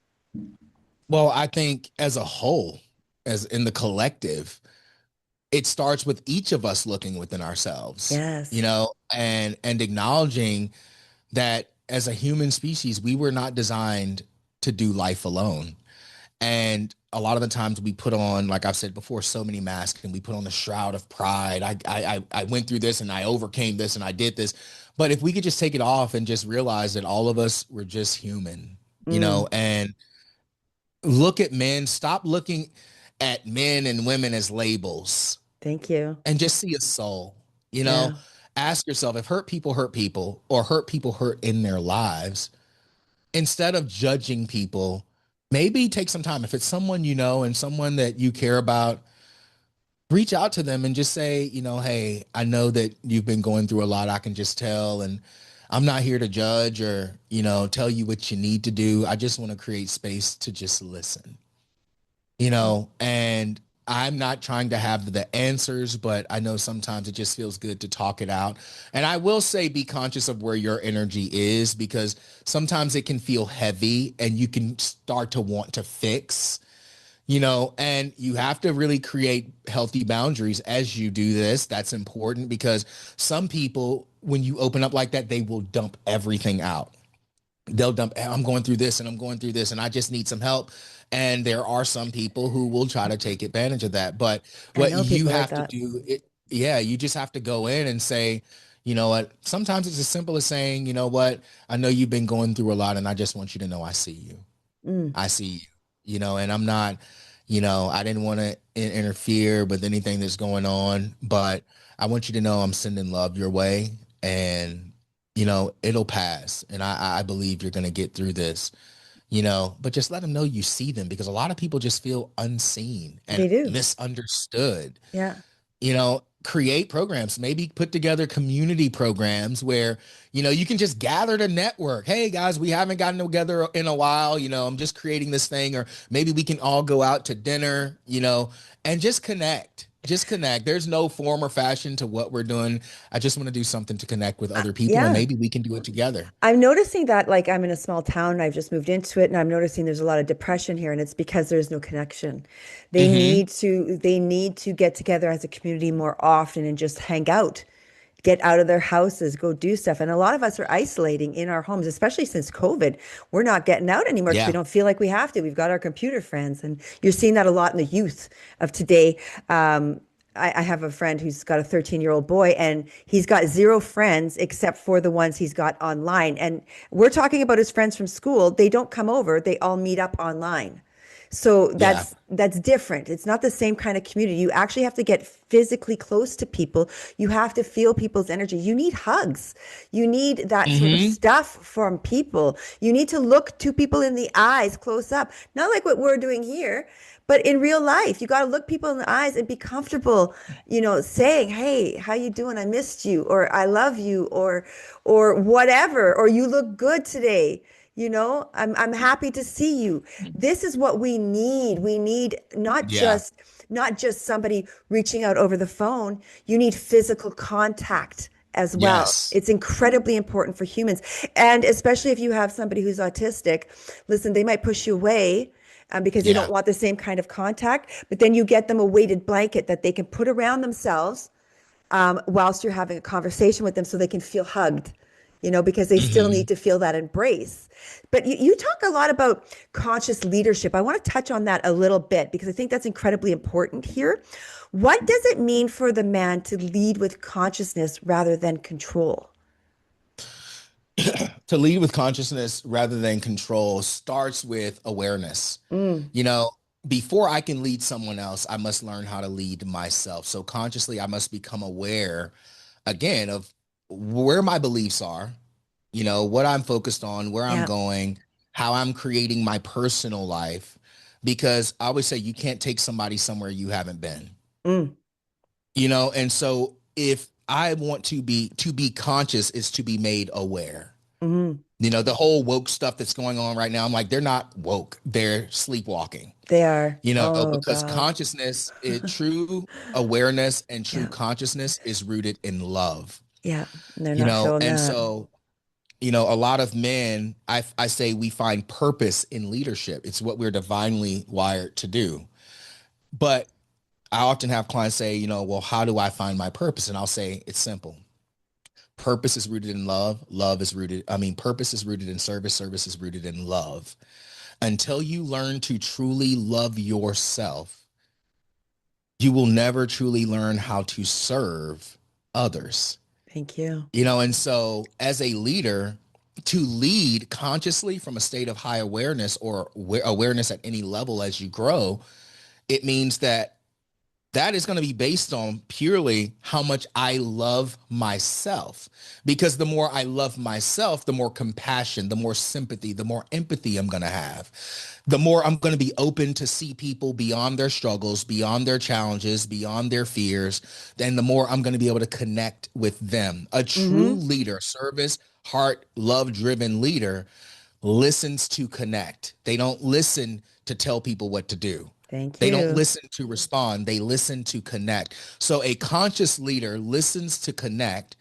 Well, I think as a whole, as in the collective, it starts with each of us looking within ourselves, Yes. and acknowledging that as a human species, we were not designed to do life alone. And a lot of the times we put on, like I've said before, so many masks, and we put on the shroud of pride. I went through this and I overcame this and I did this. But if we could just take it off and just realize that all of us were just human, Mm, and look at men, stop looking at men and women as labels thank you. and just see a soul, you know, Yeah. ask yourself if hurt people or hurt people hurt in their lives, instead of judging people, maybe take some time. If it's someone you know and someone that you care about, reach out to them and just say, hey, I know that you've been going through a lot. I can just tell. And I'm not here to judge or, tell you what you need to do. I just want to create space to just listen, and I'm not trying to have the answers, but I know sometimes it just feels good to talk it out. And I will say, be conscious of where your energy is, because sometimes it can feel heavy and you can start to want to fix, and you have to really create healthy boundaries as you do this. That's important because some people, when you open up like that, they will dump everything out. They'll dump, "Hey, I'm going through this and I'm going through this and I just need some help." And there are some people who will try to take advantage of that. But I what know you people like have to that. do, yeah, you just have to go in and say, you know what, sometimes it's as simple as saying, you know what, I know you've been going through a lot and I just want you to know I see you. Mm, I see you, and I'm not, I didn't want to interfere with anything that's going on, but I want you to know I'm sending love your way, and, it'll pass. And I believe you're going to get through this, but just let them know you see them, because a lot of people just feel unseen and they do. misunderstood. Yeah. Create programs, maybe put together community programs where, you can just gather to network. Hey guys, we haven't gotten together in a while. I'm just creating this thing, or maybe we can all go out to dinner, and just connect, Just connect. There's no form or fashion to what we're doing. I just want to do something to connect with other people, and Yeah. maybe we can do it together. I'm noticing that like I'm in a small town and I've just moved into it and I'm noticing there's a lot of depression here and it's because there's no connection. Hmm. They need to get together as a community more often and just hang out. Get out of their houses, go do stuff. And a lot of us are isolating in our homes, especially since COVID. We're not getting out anymore because we Yeah. don't feel like we have to. We've got our computer friends. And you're seeing that a lot in the youth of today. I have a friend who's got a 13-year-old boy and he's got zero friends except for the ones he's got online. And we're talking about his friends from school. They don't come over, they all meet up online. So Yeah. that's different. It's not the same kind of community. You actually have to get physically close to people. You have to feel people's energy. You need hugs. You need that sort of Hmm. stuff from people. You need to look to people in the eyes close up. Not like what we're doing here, but in real life. You got to look people in the eyes and be comfortable, saying, "Hey, how you doing? I missed you," or "I love you," or whatever, or "You look good today." I'm happy to see you. This is what we need. We need Yeah. not just somebody reaching out over the phone. You need physical contact as well. Yes. It's incredibly important for humans. And especially if you have somebody who's autistic, listen, they might push you away because they don't Yeah. want the same kind of contact, but then you get them a weighted blanket that they can put around themselves whilst you're having a conversation with them so they can feel hugged, because they still need Hmm. to feel that embrace. But you talk a lot about conscious leadership. I want to touch on that a little bit because I think that's incredibly important here. What does it mean for the man to lead with consciousness rather than control? To lead with consciousness rather than control starts with awareness. Mm, You know, before I can lead someone else, I must learn how to lead myself. So consciously, I must become aware again of where my beliefs are, what I'm focused on, where I'm yeah. going, how I'm creating my personal life. Because I always say you can't take somebody somewhere you haven't been. Mm, And so if I want to be conscious is to be made aware. mm. The whole woke stuff that's going on right now, I'm like, they're not woke, they're sleepwalking. They are. Oh, Because God. true awareness and true Yeah. consciousness is rooted in love. Yeah. They're not showing And that. so, a lot of men, I say we find purpose in leadership. It's what we're divinely wired to do. But I often have clients say, well, how do I find my purpose? And I'll say, it's simple. Purpose is rooted in love. Purpose is rooted in service. Service is rooted in love. Until you learn to truly love yourself, you will never truly learn how to serve others. Thank you. And so as a leader, to lead consciously from a state of high awareness or awareness at any level as you grow, it means that is going to be based on purely how much I love myself. Because the more I love myself, the more compassion, the more sympathy, the more empathy I'm going to have. The more I'm going to be open to see people beyond their struggles, beyond their challenges, beyond their fears, then the more I'm going to be able to connect with them. A true Hmm. leader, service, heart, love driven leader listens to connect. They don't listen to tell people what to do. Thank They don't you. listen to respond. They listen to connect. So a conscious leader listens to connect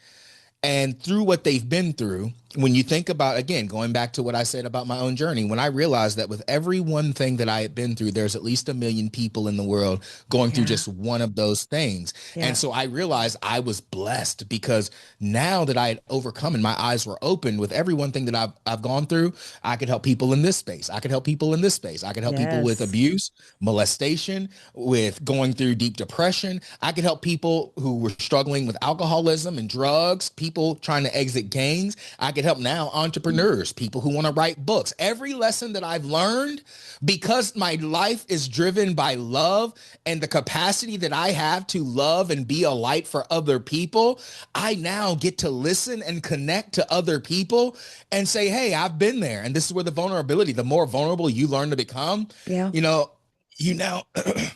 and through what they've been through, when you think about, again, going back to what I said about my own journey, when I realized that with every one thing that I had been through, there's at least 1 million people in the world going through Yeah. just one of those things. And Yeah. so I realized I was blessed because now that I had overcome and my eyes were open with every one thing that I've gone through, I could help people in this space. I could help people in this space. I could help people with Yes. abuse, molestation, with going through deep depression. I could help people who were struggling with alcoholism and drugs, people trying to exit gangs. I could help now entrepreneurs, people who want to write books. Every lesson that I've learned, because my life is driven by love and the capacity that I have to love and be a light for other people, I now get to listen and connect to other people and say, hey, I've been there. And this is where the vulnerability, the more vulnerable you learn to become, Yeah. you know, you now,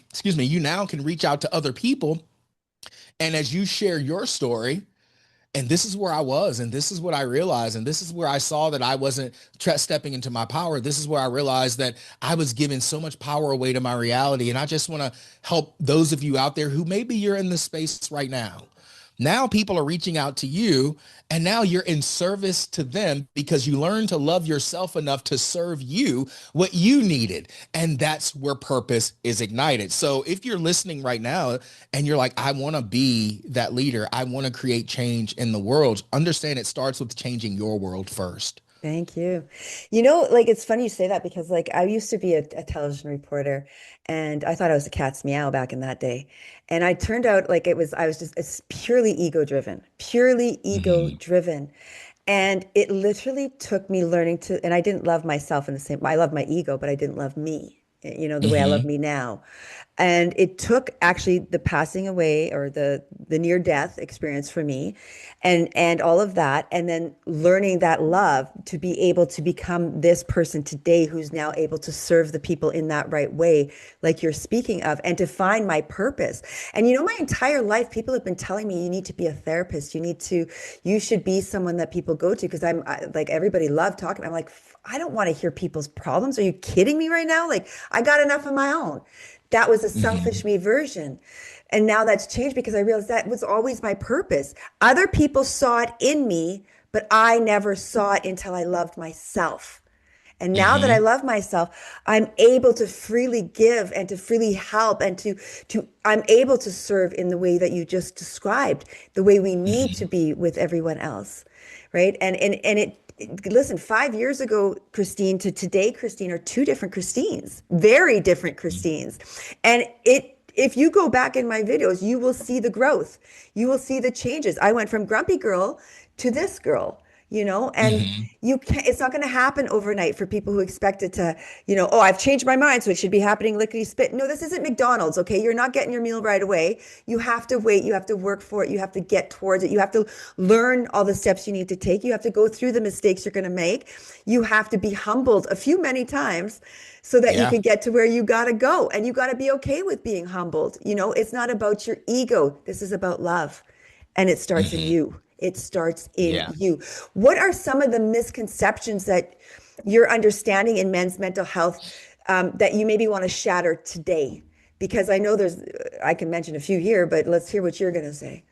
excuse me, you now can reach out to other people. And as you share your story, And this is where I was, and this is what I realized, and this is where I saw that I wasn't stepping into my power. This is where I realized that I was giving so much power away to my reality. And I just want to help those of you out there who maybe you're in this space right now. Now people are reaching out to you, and now you're in service to them because you learned to love yourself enough to serve you what you needed. And that's where purpose is ignited. So if you're listening right now and you're like, I want to be that leader, I want to create change in the world, understand it starts with changing your world first. Thank you. You know, like it's funny you say that because like I used to be a television reporter and I thought I was a cat's meow back in that day. And I turned out like I was just, it's purely ego Mhm. driven. And it literally took me learning to, and I didn't love myself in the same, I love my ego, but I didn't love me, the way I love Mhm. me now. And it took actually the passing away or the near death experience for me and all of that and then learning that love to be able to become this person today who's now able to serve the people in that right way like you're speaking of and to find my purpose. And my entire life people have been telling me you need to be a therapist. You should be someone that people go to because like everybody loved talking. I'm like I don't want to hear people's problems. Are you kidding me right now? Like I got enough of my own. That was a selfish Mhm. me version. And now that's changed because I realized that was always my purpose. Other people saw it in me, but I never saw it until I loved myself. And now that I Mhm. love myself, I'm able to freely give and to freely help and to I'm able to serve in the way that you just described, the way we need to Mhm. be with everyone else. Right. And listen, 5 years ago, Christine, to today, Christine, are two different Christines, very different Christines. And if you go back in my videos, you will see the growth. You will see the changes. I went from grumpy girl to this girl, and Mhm. you can't, it's not going to happen overnight for people who expect it to, oh, I've changed my mind, so it should be happening lickety spit. No, this isn't McDonald's, okay? You're not getting your meal right away. You have to wait. You have to work for it. You have to get towards it. You have to learn all the steps you need to take. You have to go through the mistakes you're going to make. You have to be humbled many times so that you Yeah. can get to where you got to go. And you got to be okay with being humbled. It's not about your ego. This is about love. And it starts in Mhm. you. It starts in Yeah. you. What are some of the misconceptions that you're understanding in men's mental health that you maybe want to shatter today? Because I know I can mention a few here, but let's hear what you're going to say.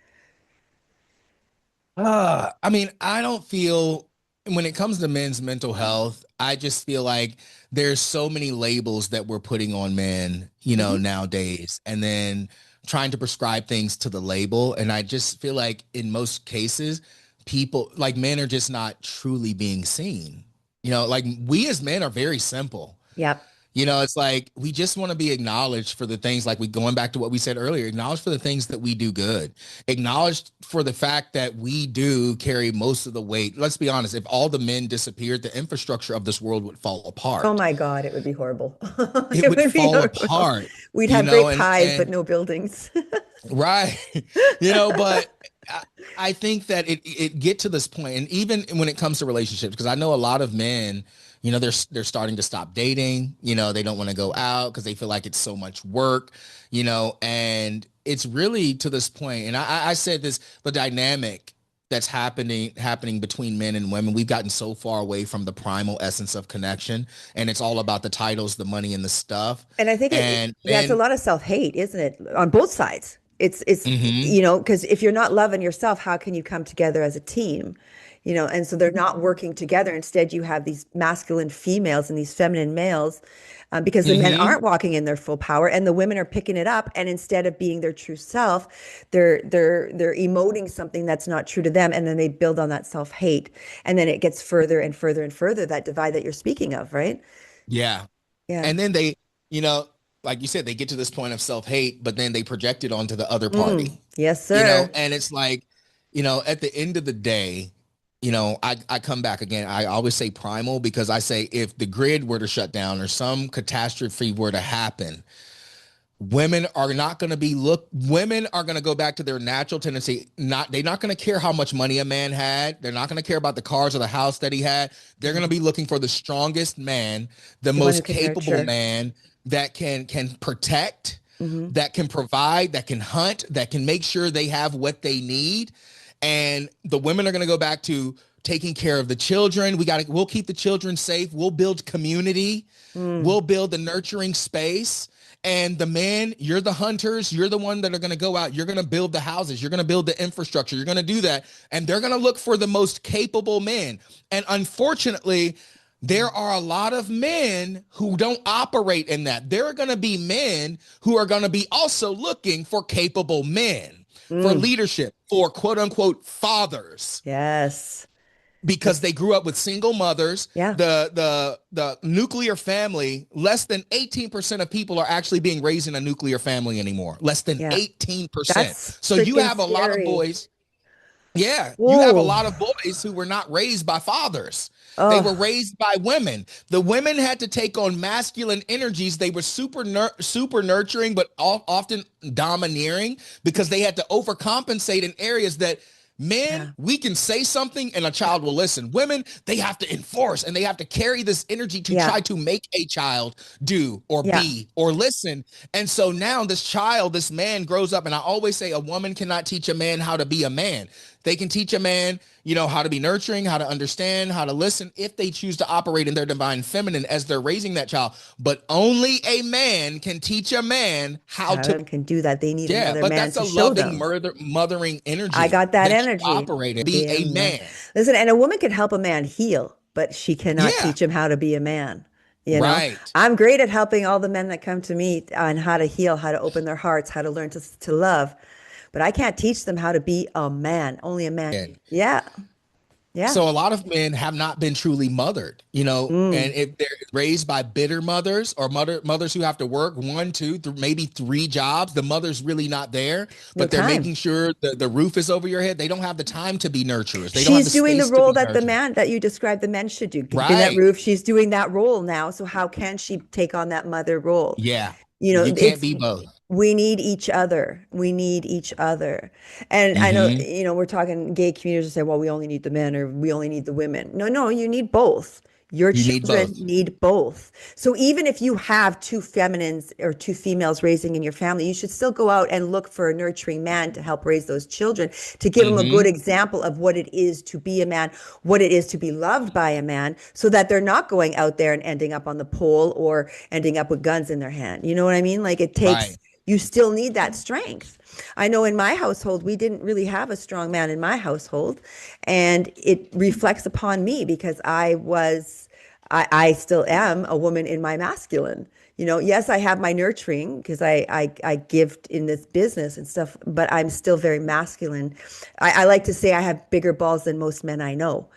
I mean, I don't feel when it comes to men's mental health, I just feel like there's so many labels that we're putting on men, Hmm. nowadays, and then trying to prescribe things to the label. And I just feel like in most cases, people like men are just not truly being seen. Like we as men are very simple. Yep. It's like we just want to be acknowledged for the things like we going back to what we said earlier, acknowledged for the things that we do good, acknowledged for the fact that we do carry most of the weight. Let's be honest, if all the men disappeared, the infrastructure of this world would fall Oh apart. my God, it would be horrible. It It would would be fall horrible. apart, We'd have great pies, but and no buildings. right, but I, I think that it get to this point, and even when it comes to relationships, because I know a lot of men, they're starting to stop dating. They don't want to go out because they feel like it's so much work. And it's really to this point, and I said this, the dynamic that's happening between men and women. We've gotten so far away from the primal essence of connection, and it's all about the titles, the money, and the stuff. And I think And yeah, it's a men, lot of self-hate, isn't it? On both sides. It's, mhm. because if you're not loving yourself, how can you come together as a team? And so they're not working together. Instead, you have these masculine females and these feminine males, because the men Mhm. aren't walking in their full power and the women are picking it up. And instead of being their true self, they're emoting something that's not true to them. And then they build on that self-hate. And then it gets further and further and further, that divide that you're speaking of, right? Yeah. Yeah. And then they, you know, like you said, they get to this point of self-hate, but then they project it onto the other party, Yes, sir. and it's like, at the end of the day, I come back again. I always say primal because I say if the grid were to shut down or some catastrophe were to happen, women are going to go back to their natural tendency. They're not going to care how much money a man had. They're not going to care about the cars or the house that he had. They're going to Mhm. be looking for the strongest man, the The one who most can capable nurture. man that can protect, Hmm. that can provide, that can hunt, that can make sure they have what they need. And the women are going to go back to taking care of the children. We'll keep the children safe. We'll build community. Mm. We'll build the nurturing space. And the men, you're the hunters. You're the one that are going to go out. You're going to build the houses. You're going to build the infrastructure. You're going to do that. And they're going to look for the most capable men. And unfortunately, there are a lot of men who don't operate in that. There are going to be men who are going to be also looking for capable men, for Mm. leadership, for quote unquote fathers, Yes. because they grew up with single mothers. Yeah. The nuclear family, less than 18% of people are actually being raised in a nuclear family anymore. Less than Yeah. 18%. That's So you freaking have a lot of scary. boys. Yeah, you have a Whoa. lot of boys who were not raised by fathers. They were Oh, raised by women. The women had to take on masculine energies. They were super nurturing, but often domineering, because they had to overcompensate in areas that men, yeah. we can say something and a child will listen. Women, they have to enforce, and they have to carry this energy to Yeah. try to make a child do or Yeah. be or listen. And so now this man grows up, and I always say a woman cannot teach a man how to be a man. They can teach a man, how to be nurturing, how to understand, how to listen, if they choose to operate in their divine feminine as they're raising that child. But only a man can teach a man how How to. can do that? They need Yeah, another but man that's to a show loving, them. mothering I energy got that that you energy. operate in. Be Be a a man. man. Listen, and a woman can help a man heal, but she cannot Yeah, teach him how to be a man. You know, right. I'm great at helping all the men that come to me on how to heal, how to open their hearts, how to learn to love, but I can't teach them how to be a man. Only a man. And Yeah. Yeah. so a lot of men have not been truly mothered, and Mm. if they're raised by bitter mothers or mothers who have to work one, two, maybe three jobs, the mother's really not there, No but they're time. making sure the roof is over your head. They don't have the time to be nurturers. They don't have She's the doing the space to role be that the nurturers. man that you described the men should do. Keeping that Right. roof, she's doing that role now. So how can she take on that mother role? Yeah. You know, You can't it's be both. we need each other. We need each other. And I know, Hmm. we're talking gay communities say, well, we only need the men or we only need the women. No, no, you need both. Your You need children both. need both. So even if you have two feminines or two females raising in your family, you should still go out and look for a nurturing man to help raise those children, to give them a good Hmm. example of what it is to be a man, what it is to be loved by a man, so that they're not going out there and ending up on the pole or ending up with guns in their hand. You know what I mean? Like Right. you still need that strength. I know in my household, we didn't really have a strong man in my household. And it reflects upon me because I still am a woman in my masculine. Yes, I have my nurturing because I give in this business and stuff, but I'm still very masculine. I like to say I have bigger balls than most men I know.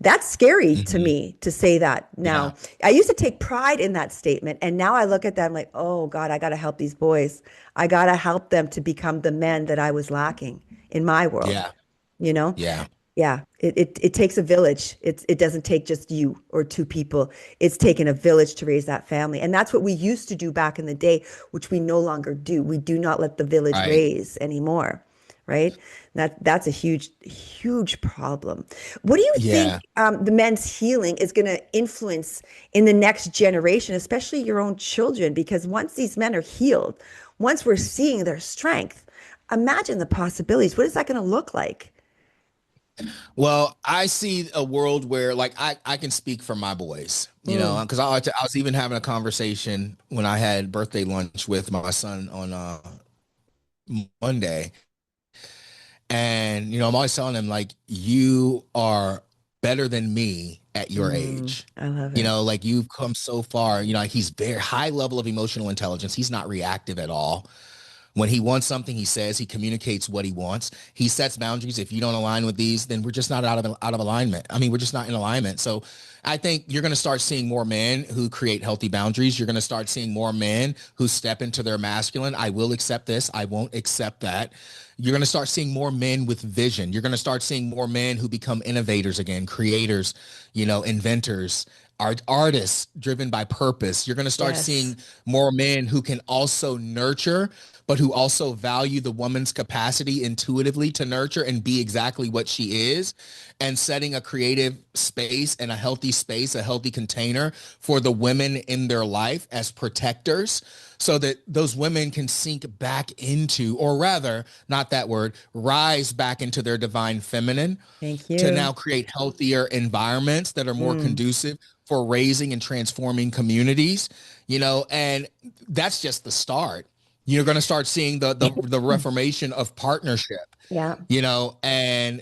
That's scary to Hmm. me to say that Yeah. now. I used to take pride in that statement. And now I look at that, I'm like, oh God, I got to help these boys. I got to help them to become the men that I was lacking in my world. Yeah. You know? Yeah. Yeah. It takes a village. It doesn't take just you or two people. It's taken a village to raise that family. And that's what we used to do back in the day, which we no longer do. We do not let the village Right. raise anymore. Right. That's a huge, huge problem. What do you think Yeah. the men's healing is going to influence in the next generation, especially your own children? Because once these men are healed, once we're seeing their strength, imagine the possibilities. What is that going to look like? Well, I see a world where, like, I can speak for my boys, Mm. because I was even having a conversation when I had birthday lunch with my son on Monday. And, I'm always telling him, like, you are better than me at your Mm. age. I love it. Like, you've come so far. Like, he's very high level of emotional intelligence. He's not reactive at all. When he wants something, he says, he communicates what he wants. He sets boundaries. If you don't align with these, then we're just not out of alignment. I mean, we're just not in alignment. So I think you're going to start seeing more men who create healthy boundaries. You're going to start seeing more men who step into their masculine. I will accept this. I won't accept that. You're going to start seeing more men with vision. You're going to start seeing more men who become innovators again, creators, inventors, artists driven by purpose. You're going to start Yes. seeing more men who can also nurture, but who also value the woman's capacity intuitively to nurture and be exactly what she is, and setting a creative space and a healthy space, a healthy container for the women in their life as protectors, so that those women can sink back into, or rather, not that word, rise back into their divine feminine, Thank to you. now create healthier environments that are more conducive for raising and transforming communities, and that's just the start. You're going to start seeing the reformation of partnership, Yeah. and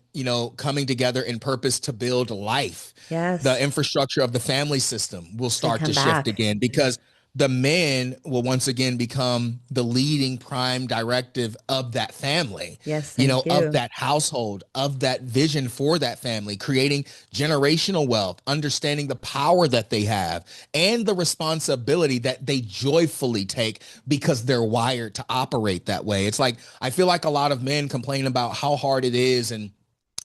coming together in purpose to build life. The Yes. infrastructure of the family system will It's gonna start come to shift back. again, because the men will once again become the leading prime directive of that family, Yes. Thank of you. that household, of that vision for that family, creating generational wealth, understanding the power that they have and the responsibility that they joyfully take because they're wired to operate that way. It's like, I feel like a lot of men complain about how hard it is and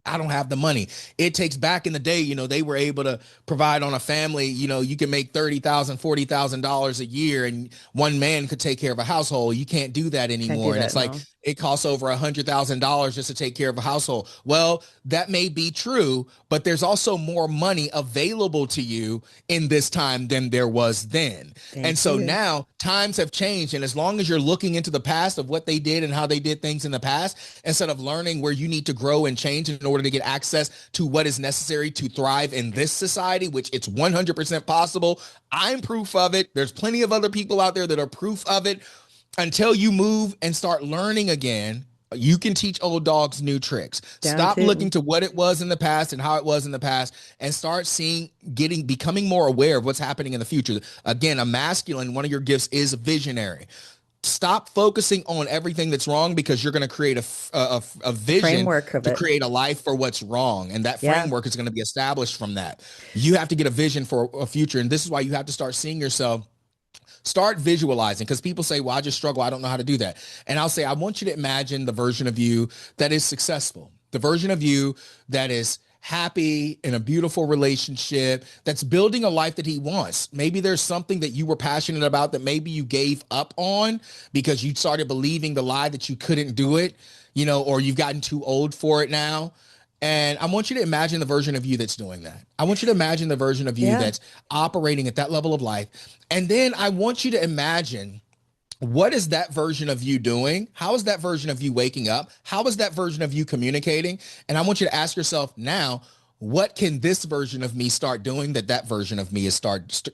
I don't have the money. It takes, back in the day, they were able to provide on a family, you can make $30,000, $40,000 a year and one man could take care of a household. You can't do that Can't do anymore. And that. it's like, No. it costs over $100,000 just to take care of a household. Well, that may be true, but there's also more money available to you in this time than there was then. And Thank so you. now times have changed. And as long as you're looking into the past of what they did and how they did things in the past, instead of learning where you need to grow and change in order to get access to what is necessary to thrive in this society, which it's 100% possible. I'm proof of it. There's plenty of other people out there that are proof of it. Until you move and start learning again, you can teach old dogs new tricks. Down Stop looking to. to what it was in the past and how it was in the past, and start becoming more aware of what's happening in the future. Again, a masculine, one of your gifts is visionary. Stop focusing on everything that's wrong, because you're going to create a vision Framework of to it. create a life for what's wrong. And that Yeah. framework is going to be established from that. You have to get a vision for a future. And this is why you have to start seeing yourself. Start visualizing, because people say, well, I just struggle. I don't know how to do that. And I'll say, I want you to imagine the version of you that is successful, the version of you that is happy in a beautiful relationship, that's building a life that he wants. Maybe there's something that you were passionate about that maybe you gave up on because you started believing the lie that you couldn't do it, or you've gotten too old for it now. And I want you to imagine the version of you that's doing that. I want you to imagine the version of you Yeah. that's operating at that level of life. And then I want you to imagine, what is that version of you doing? How is that version of you waking up? How is that version of you communicating? And I want you to ask yourself now, what can this version of me start doing that version of me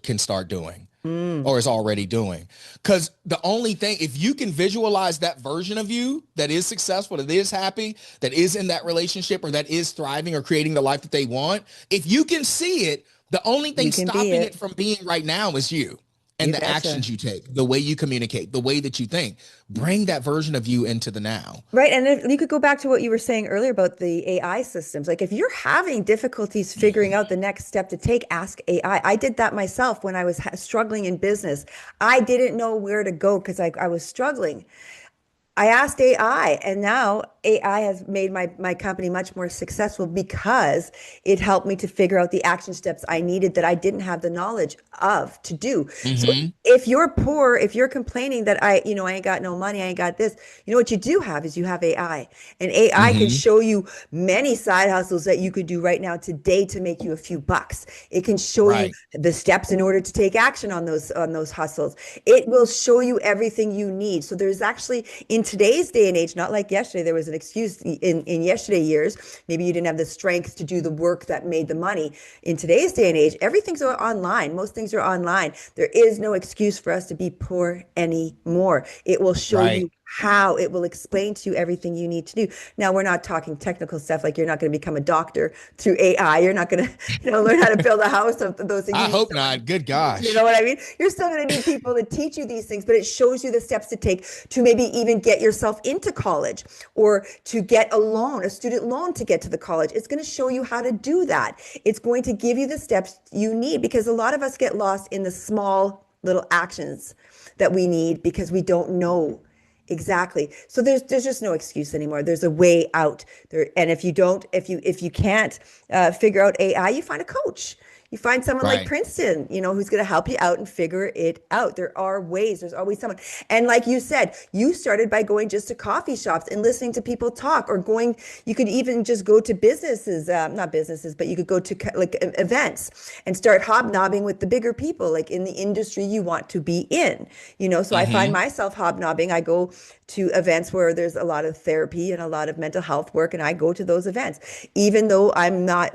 can start doing? Or is already doing. Because the only thing, if you can visualize that version of you that is successful, that is happy, that is in that relationship, or that is thriving or creating the life that they want, if you can see it, the only thing You can be stopping it. it from being right now is you. And You the betcha. actions you take, the way you communicate, the way that you think. Bring that version of you into the now. Right. And if you could go back to what you were saying earlier about the AI systems. Like if you're having difficulties figuring out the next step to take, ask AI. I did that myself when I was struggling in business. I didn't know where to go because I was struggling. I asked AI, and now AI has made my company much more successful because it helped me to figure out the action steps I needed that I didn't have the knowledge of to do. So Mm-hmm. if you're poor, if you're complaining that I ain't got no money, I ain't got this, what you do have is you have AI. And AI can Mm-hmm. show you many side hustles that you could do right now today to make you a few bucks. It can show you Right. the steps in order to take action on those hustles. It will show you everything you need. So there's actually, in today's day and age, not like yesterday, there was an excuse in yesterday years. Maybe you didn't have the strength to do the work that made the money. In today's day and age, everything's online. Most things are online. There is no excuse for us to be poor anymore. It will show Right. you how. It will explain to you everything you need to do. Now, we're not talking technical stuff, like you're not going to become a doctor through AI. You're not going to learn how to build a house of those things. I You need hope someone, not. Good you know gosh. what I mean? You're still going to need people to teach you these things, but it shows you the steps to take to maybe even get yourself into college, or to get a student loan to get to the college. It's going to show you how to do that. It's going to give you the steps you need, because a lot of us get lost in the small little actions that we need because we don't know exactly. So there's just no excuse anymore. There's a way out there. And if you can't figure out AI, you find a coach. You find someone like Right. Princeton, who's going to help you out and figure it out. There are ways. There's always someone. And like you said, you started by going just to coffee shops and listening to people talk, or you could even just go to businesses, not businesses, but you could go to like events and start hobnobbing with the bigger people, like in the industry you want to be in. So I find myself hobnobbing. I go to events where there's a lot of therapy and a lot of mental health work, and I go to those events, even though I'm not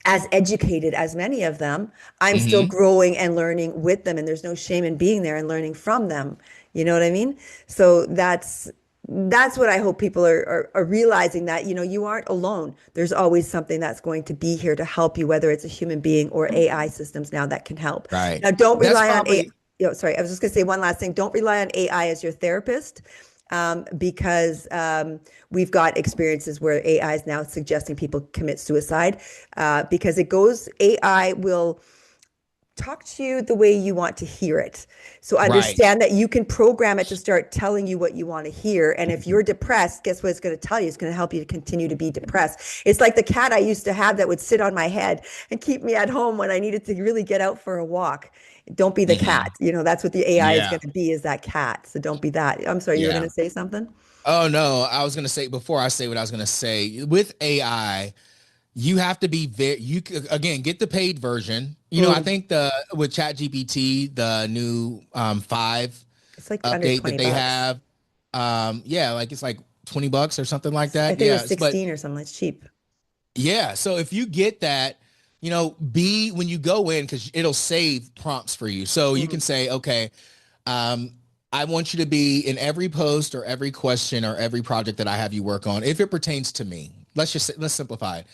as educated as many of them. I'm still Mm-hmm. growing and learning with them, and there's no shame in being there and learning from them. You know what I mean? So that's what I hope people are realizing, that you aren't alone. There's always something that's going to be here to help you, whether it's a human being or AI systems now that can help. Right. Now, don't That's rely on probably sorry, I was just going to say one last thing. Don't rely on AI as your therapist, because we've got experiences where AI is now suggesting people commit suicide, because AI will talk to you the way you want to hear it. So right. understand that you can program it to start telling you what you want to hear. And if you're depressed, guess what it's going to tell you? It's going to help you to continue to be depressed. It's like the cat I used to have that would sit on my head and keep me at home when I needed to really get out for a walk. Don't be the cat. Mm-hmm. That's what the AI is Yeah. going to be, is that cat. So don't be that. I'm sorry, you were going Yeah. to say something? Oh no, I was gonna say, before I say what I was gonna say, with AI, you have to be very, again, get the paid version. I Mm. think with ChatGPT, the new 5 It's like under update that 20 they bucks. have, yeah, like it's like $20 or something like I that. think it was Yes, but 16 or something. It's cheap. yeah, so if you get that, be when you go in, because it'll save prompts for you. So you Mm. can say, okay, um, I want you to be in every post or every question or every project that I have you work on, if it pertains to me. Let's simplify it.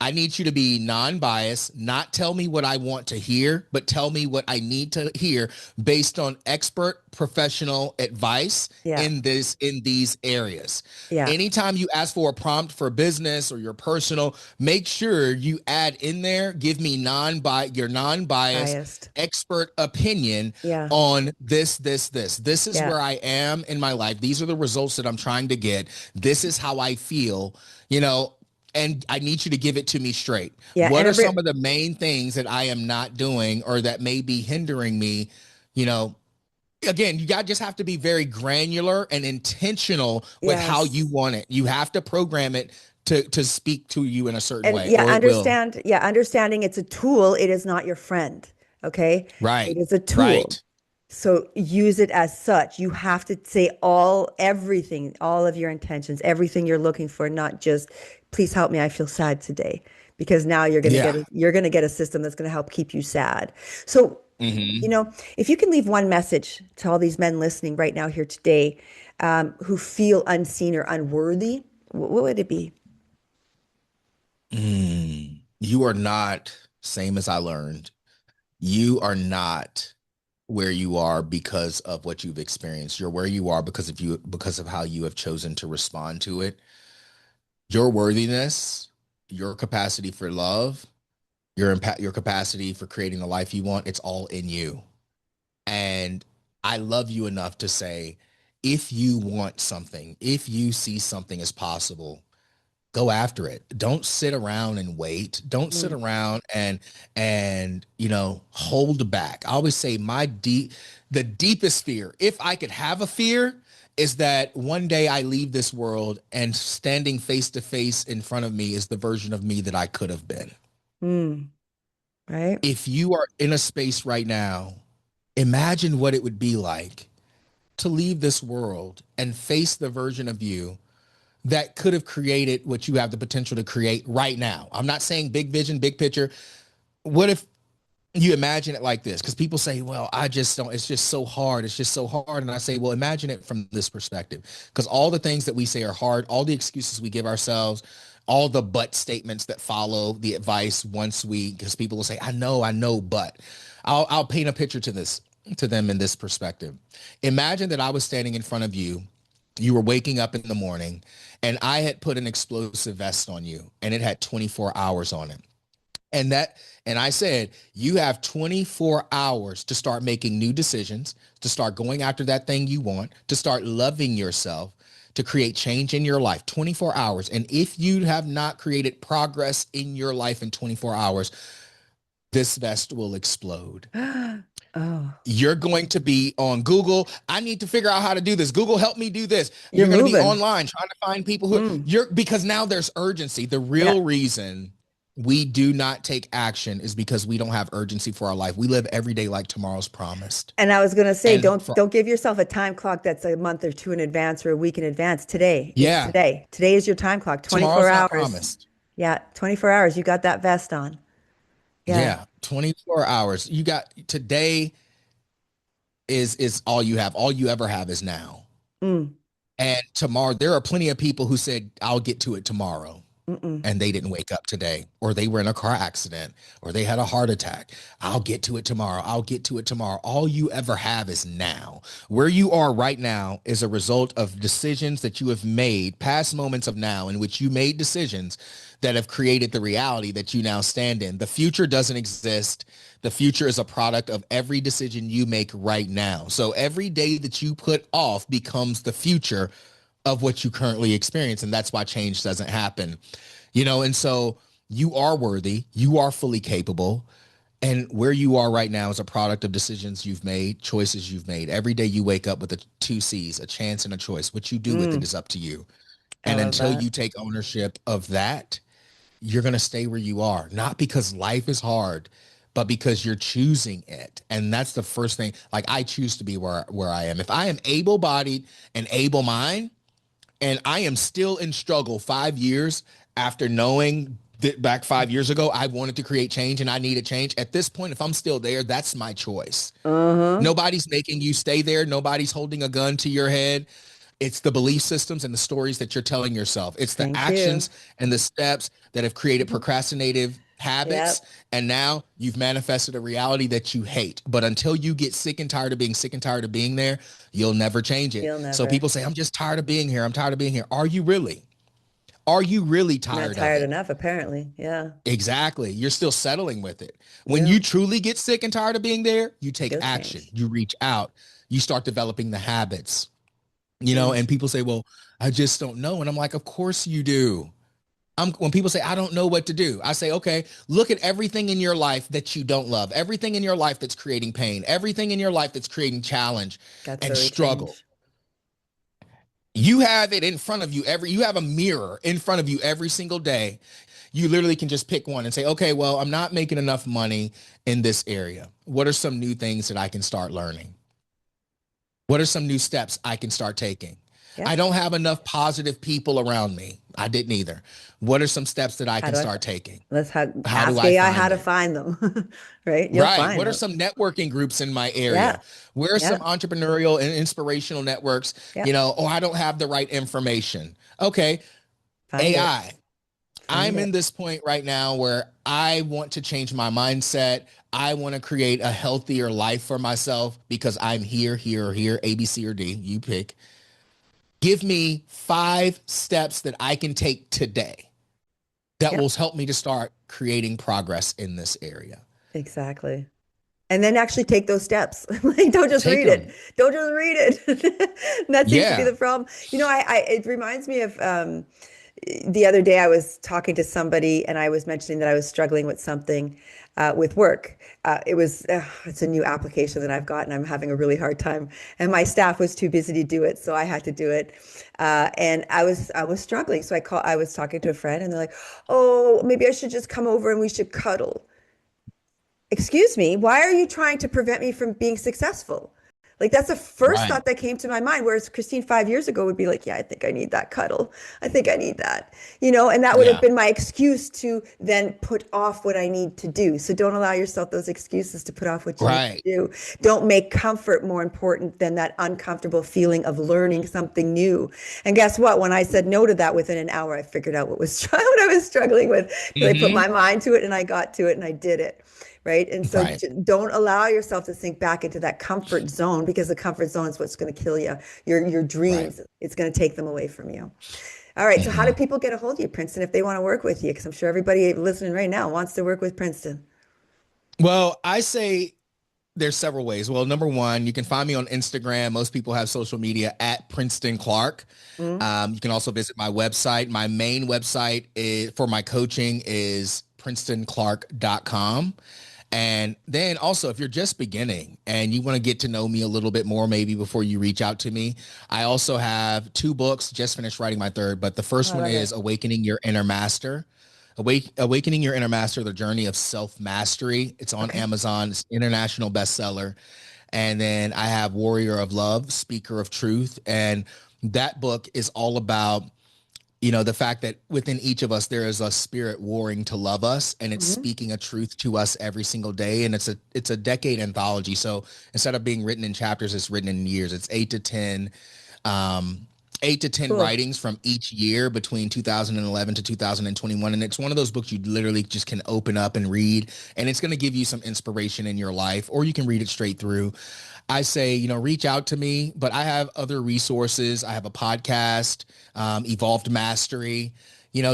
I need you to be non-biased, not tell me what I want to hear, but tell me what I need to hear based on expert professional advice Yeah. in these areas. Yeah. Anytime you ask for a prompt for business or your personal, make sure you add in there, give me your non-biased Biased. expert opinion Yeah. on this. This is Yeah. where I am in my life. These are the results that I'm trying to get. This is how I feel, you know, and I need you to give it to me straight. Yeah. What And are every, some of the main things that I am not doing or that may be hindering me? You know, again, just have to be very granular and intentional with how you yes. want it. You have to program it to speak to you in a certain And way, or it will. understanding it's a tool, it is not your friend. Okay. It Right. is a tool. Right. So use it as such. You have to say everything, all of your intentions, everything you're looking for, not just, please help me, I feel sad today. Because now Yeah. you're going to get a system that's going to help keep you sad. So, Hmm. if you can leave one message to all these men listening right now here today, who feel unseen or unworthy, what would it be? You are not, same as I learned. You are not where you are because of what you've experienced. You're where you are because of how you have chosen to respond to it. Your worthiness, your capacity for love, your impact, your capacity for creating the life you want, it's all in you. And I love you enough to say, if you want something, if you see something as possible, go after it. Don't sit around and wait. Don't sit Mm, around and hold back. I always say the deepest fear, if I could have a fear, is that one day I leave this world and standing face to face in front of me is the version of me that I could have been. mm, right? If you are in a space right now, imagine what it would be like to leave this world and face the version of you that could have created what you have the potential to create right now. I'm not saying big vision, big picture. What if you imagine it like this? Because people say, well, I just don't, it's just so hard. It's just so hard. And I say, well, imagine it from this perspective. Because all the things that we say are hard, all the excuses we give ourselves, all the but statements that follow the advice because people will say, I know, but I'll paint a picture to them in this perspective. Imagine that I was standing in front of you. You were waking up in the morning and I had put an explosive vest on you and it had 24 hours on it. And I said, you have 24 hours to start making new decisions, to start going after that thing you want, to start loving yourself, to create change in your life, 24 hours. And if you have not created progress in your life in 24 hours, this vest will explode. Oh, You're going to be on Google. I need to figure out how to do this. Google, help me do this. you're You're going to be moving. online trying to find people who because now there's urgency. The Yeah. real reason we do not take action is because we don't have urgency for our life. We live every day like tomorrow's promised. And I was going to say, And don't give yourself a time clock that's a month or two in advance or a week in advance. Today, it's yeah, today. Today is your time clock, 24 tomorrow's not hours. promised. Yeah, 24 hours. You got that vest on. Yeah. Yeah, 24 hours. You got today is all you have. All you ever have is now. Mm. And tomorrow, there are plenty of people who said, I'll get to it tomorrow. Mm-mm. And they didn't wake up today, or they were in a car accident, or they had a heart attack. I'll get to it tomorrow. I'll get to it tomorrow. All you ever have is now. Where you are right now is a result of decisions that you have made, past moments of now in which you made decisions that have created the reality that you now stand in. The future doesn't exist. The future is a product of every decision you make right now. So every day that you put off becomes the future of what you currently experience. And that's why change doesn't happen, and so you are worthy, you are fully capable. And where you are right now is a product of decisions you've made, choices you've made. Every day you wake up with the 2 C's, a chance and a choice. What you do with it is up to you. I And love until that. you take ownership of that, you're going to stay where you are, not because life is hard, but because you're choosing it. And that's the first thing. Like, I choose to be where I am. If I am able-bodied and able-minded, and I am still in struggle 5 years after knowing that back 5 years ago, I wanted to create change and I needed change. At this point, if I'm still there, that's my choice. Uh-huh. Nobody's making you stay there. Nobody's holding a gun to your head. It's the belief systems and the stories that you're telling yourself. It's the Thank you. actions and the steps that have created procrastinative habits. Yep. And now you've manifested a reality that you hate. But until you get sick and tired of being sick and tired of being there, you'll never change it. You'll So never. people say, I'm just tired of being here. I'm tired of being here. Are you really? Are you really Not tired of tired it? enough, apparently. Yeah. Exactly. You're still settling with it. When Yeah. you truly get sick and tired of being there, you take Go action. change. You reach out. You start developing the habits. Mm. And people say, well, I just don't know. And I'm like, of course you do. When people say, I don't know what to do, I say, okay, look at everything in your life that you don't love, everything in your life that's creating pain, everything in your life that's creating challenge That's and where we struggle. change. You have it in front of you you have a mirror in front of you every single day. You literally can just pick one and say, okay, well, I'm not making enough money in this area. What are some new things that I can start learning? What are some new steps I can start taking? Yeah. I don't have enough positive people around me. I didn't either. What are some steps that I can start taking? Let's How ask do I AI find how to them? find them. Right? You'll Right. find What are them. some networking groups in my area? Yeah. Where are some Yeah. entrepreneurial and inspirational networks? Yeah. I don't have the right information. Okay. Find it. AI. Find I'm it. in this point right now where I want to change my mindset. I want to create a healthier life for myself because I'm here, A, B, C, or D. You pick. Give me 5 steps that I can take today that Yeah. will help me to start creating progress in this area. Exactly. And then actually take those steps. Like, don't just Take read them. it. Don't just read it. And that seems to be Yeah. the problem. It reminds me of the other day I was talking to somebody and I was mentioning that I was struggling with something with work. It's a new application that I've got and I'm having a really hard time. And my staff was too busy to do it, so I had to do it. And I was struggling. So I was talking to a friend and they're like, "Oh, maybe I should just come over and we should cuddle." Excuse me, why are you trying to prevent me from being successful? Like, that's the first Right. thought that came to my mind. Whereas Christine 5 years ago would be like, yeah, I think I need that cuddle. I think I need that, and that would have Yeah. been my excuse to then put off what I need to do. So don't allow yourself those excuses to put off what you need Right. to do. Don't make comfort more important than that uncomfortable feeling of learning something new. And guess what? When I said no to that, within an hour, I figured out what I was struggling with. Because I put my mind to it and I got to it and I did it. Right. And so Right. don't allow yourself to sink back into that comfort zone, because the comfort zone is what's going to kill you. Your dreams, it's going to take them away from you. All right. So how do people get a hold of you, Princeton, if they want to work with you? Because I'm sure everybody listening right now wants to work with Princeton. Well, I say There's several ways. Well, number one, you can find me on Instagram. Most people have social media at Princeton Clarke. Mm, You can also visit my website. My main website is for my coaching is PrincetonClarke.com. And then also, if you're just beginning and you want to get to know me a little bit more, maybe before you reach out to me, I also have 2 books, just finished writing my third, but the oh, first I one love it. is Awakening Your Inner Master. Awakening Your Inner Master, The Journey of Self-Mastery. It's on Okay. Amazon. It's international bestseller. And then I have Warrior of Love, Speaker of Truth. And that book is all about, the fact that within each of us, there is a spirit warring to love us, and it's Mhm. speaking a truth to us every single day. And it's a decade anthology. So instead of being written in chapters, it's written in years. It's um, 8 to 10 Cool. writings from each year between 2011 to 2021. And it's one of those books you literally just can open up and read, and it's going to give you some inspiration in your life, or you can read it straight through. I say, reach out to me, but I have other resources. I have a podcast, Evolved Mastery,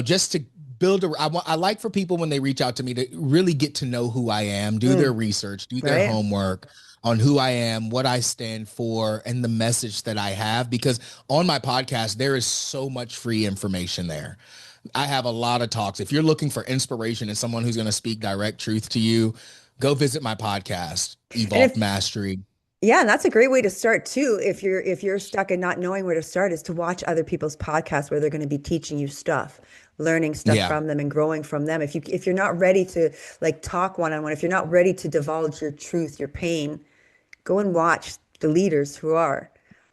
just to I like for people when they reach out to me to really get to know who I am, do their Mm, research, do their right? homework on who I am, what I stand for, and the message that I have. Because on my podcast, there is so much free information there. I have a lot of talks. If you're looking for inspiration and someone who's going to speak direct truth to you, go visit my podcast, And Evolved if Mastery. Yeah, and that's a great way to start too. If you're stuck and not knowing where to start, is to watch other people's podcasts where they're going to be teaching you stuff, learning stuff Yeah. from them and growing from them. If you're not ready to like talk one on one, if you're not ready to divulge your truth, your pain, go and watch the leaders Yeah.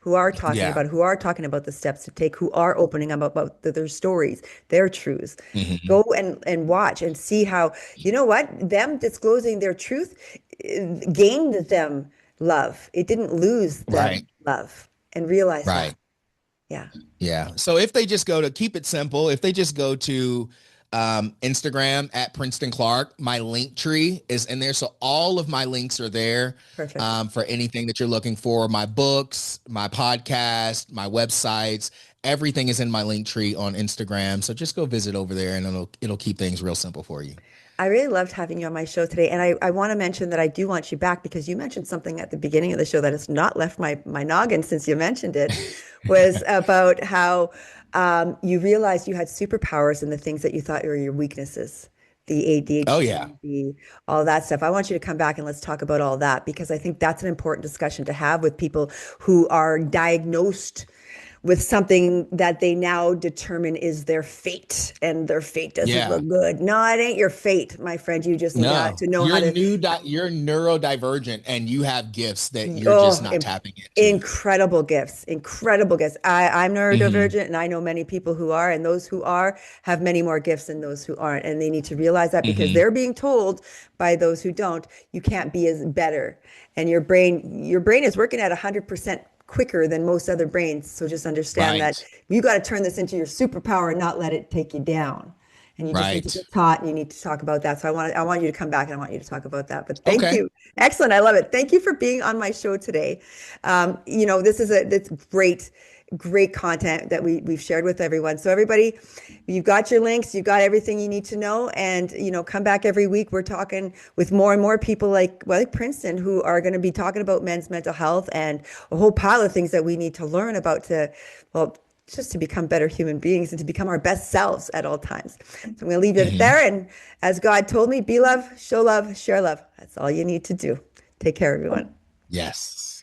who are talking about the steps to take, who are opening up about their stories, their truths. Hmm. Go and watch and see how, you know what, them disclosing their truth gained them love. It didn't lose them Right. love, and realize that. Right. Yeah. Yeah. So if they just go to keep it simple, if they just go to Instagram at Princeton Clarke, my link tree is in there. So all of my links are there Perfect. for anything that you're looking for. My books, my podcast, my websites, everything is in my link tree on Instagram. So just go visit over there, and it'll keep things real simple for you. I really loved having you on my show today. And I want to mention that I do want you back because you mentioned something at the beginning of the show that has not left my noggin since you mentioned it, was about how you realized you had superpowers in the things that you thought were your weaknesses, the Oh yeah. ADHD, all that stuff. I want you to come back and let's talk about all that because I think that's an important discussion to have with people who are diagnosed with something that they now determine is their fate, and their fate doesn't Yeah. look good. No, it ain't your fate, my friend. You just need No, to know how you're to. you're neurodivergent, and you have gifts that you're just Oh, not tapping into. incredible gifts, incredible gifts. I'm Hmm. neurodivergent, and I know many people who are, and those who are have many more gifts than those who aren't, and they need to realize that because Hmm. they're being told by those who don't, you can't be as better, and your brain is working at 100% quicker than most other brains. So just understand that Right. you got to turn this into your superpower and not let it take you down. And you just need to Right. get taught and you need to talk about that. So I want you to come back and I want you to talk about that. But thank Okay. you. Excellent. I love it. Thank you for being on my show today. It's great content that we've shared with everyone. So everybody, you've got your links, you've got everything you need to know, and come back every week. We're talking with more and more people like Princeton, who are going to be talking about men's mental health and a whole pile of things that we need to learn about well, just to become better human beings and to become our best selves at all times. So I'm going to leave it Hmm. there. And as God told me, be love, show love, share love. That's all you need to do. Take care, everyone. Yes.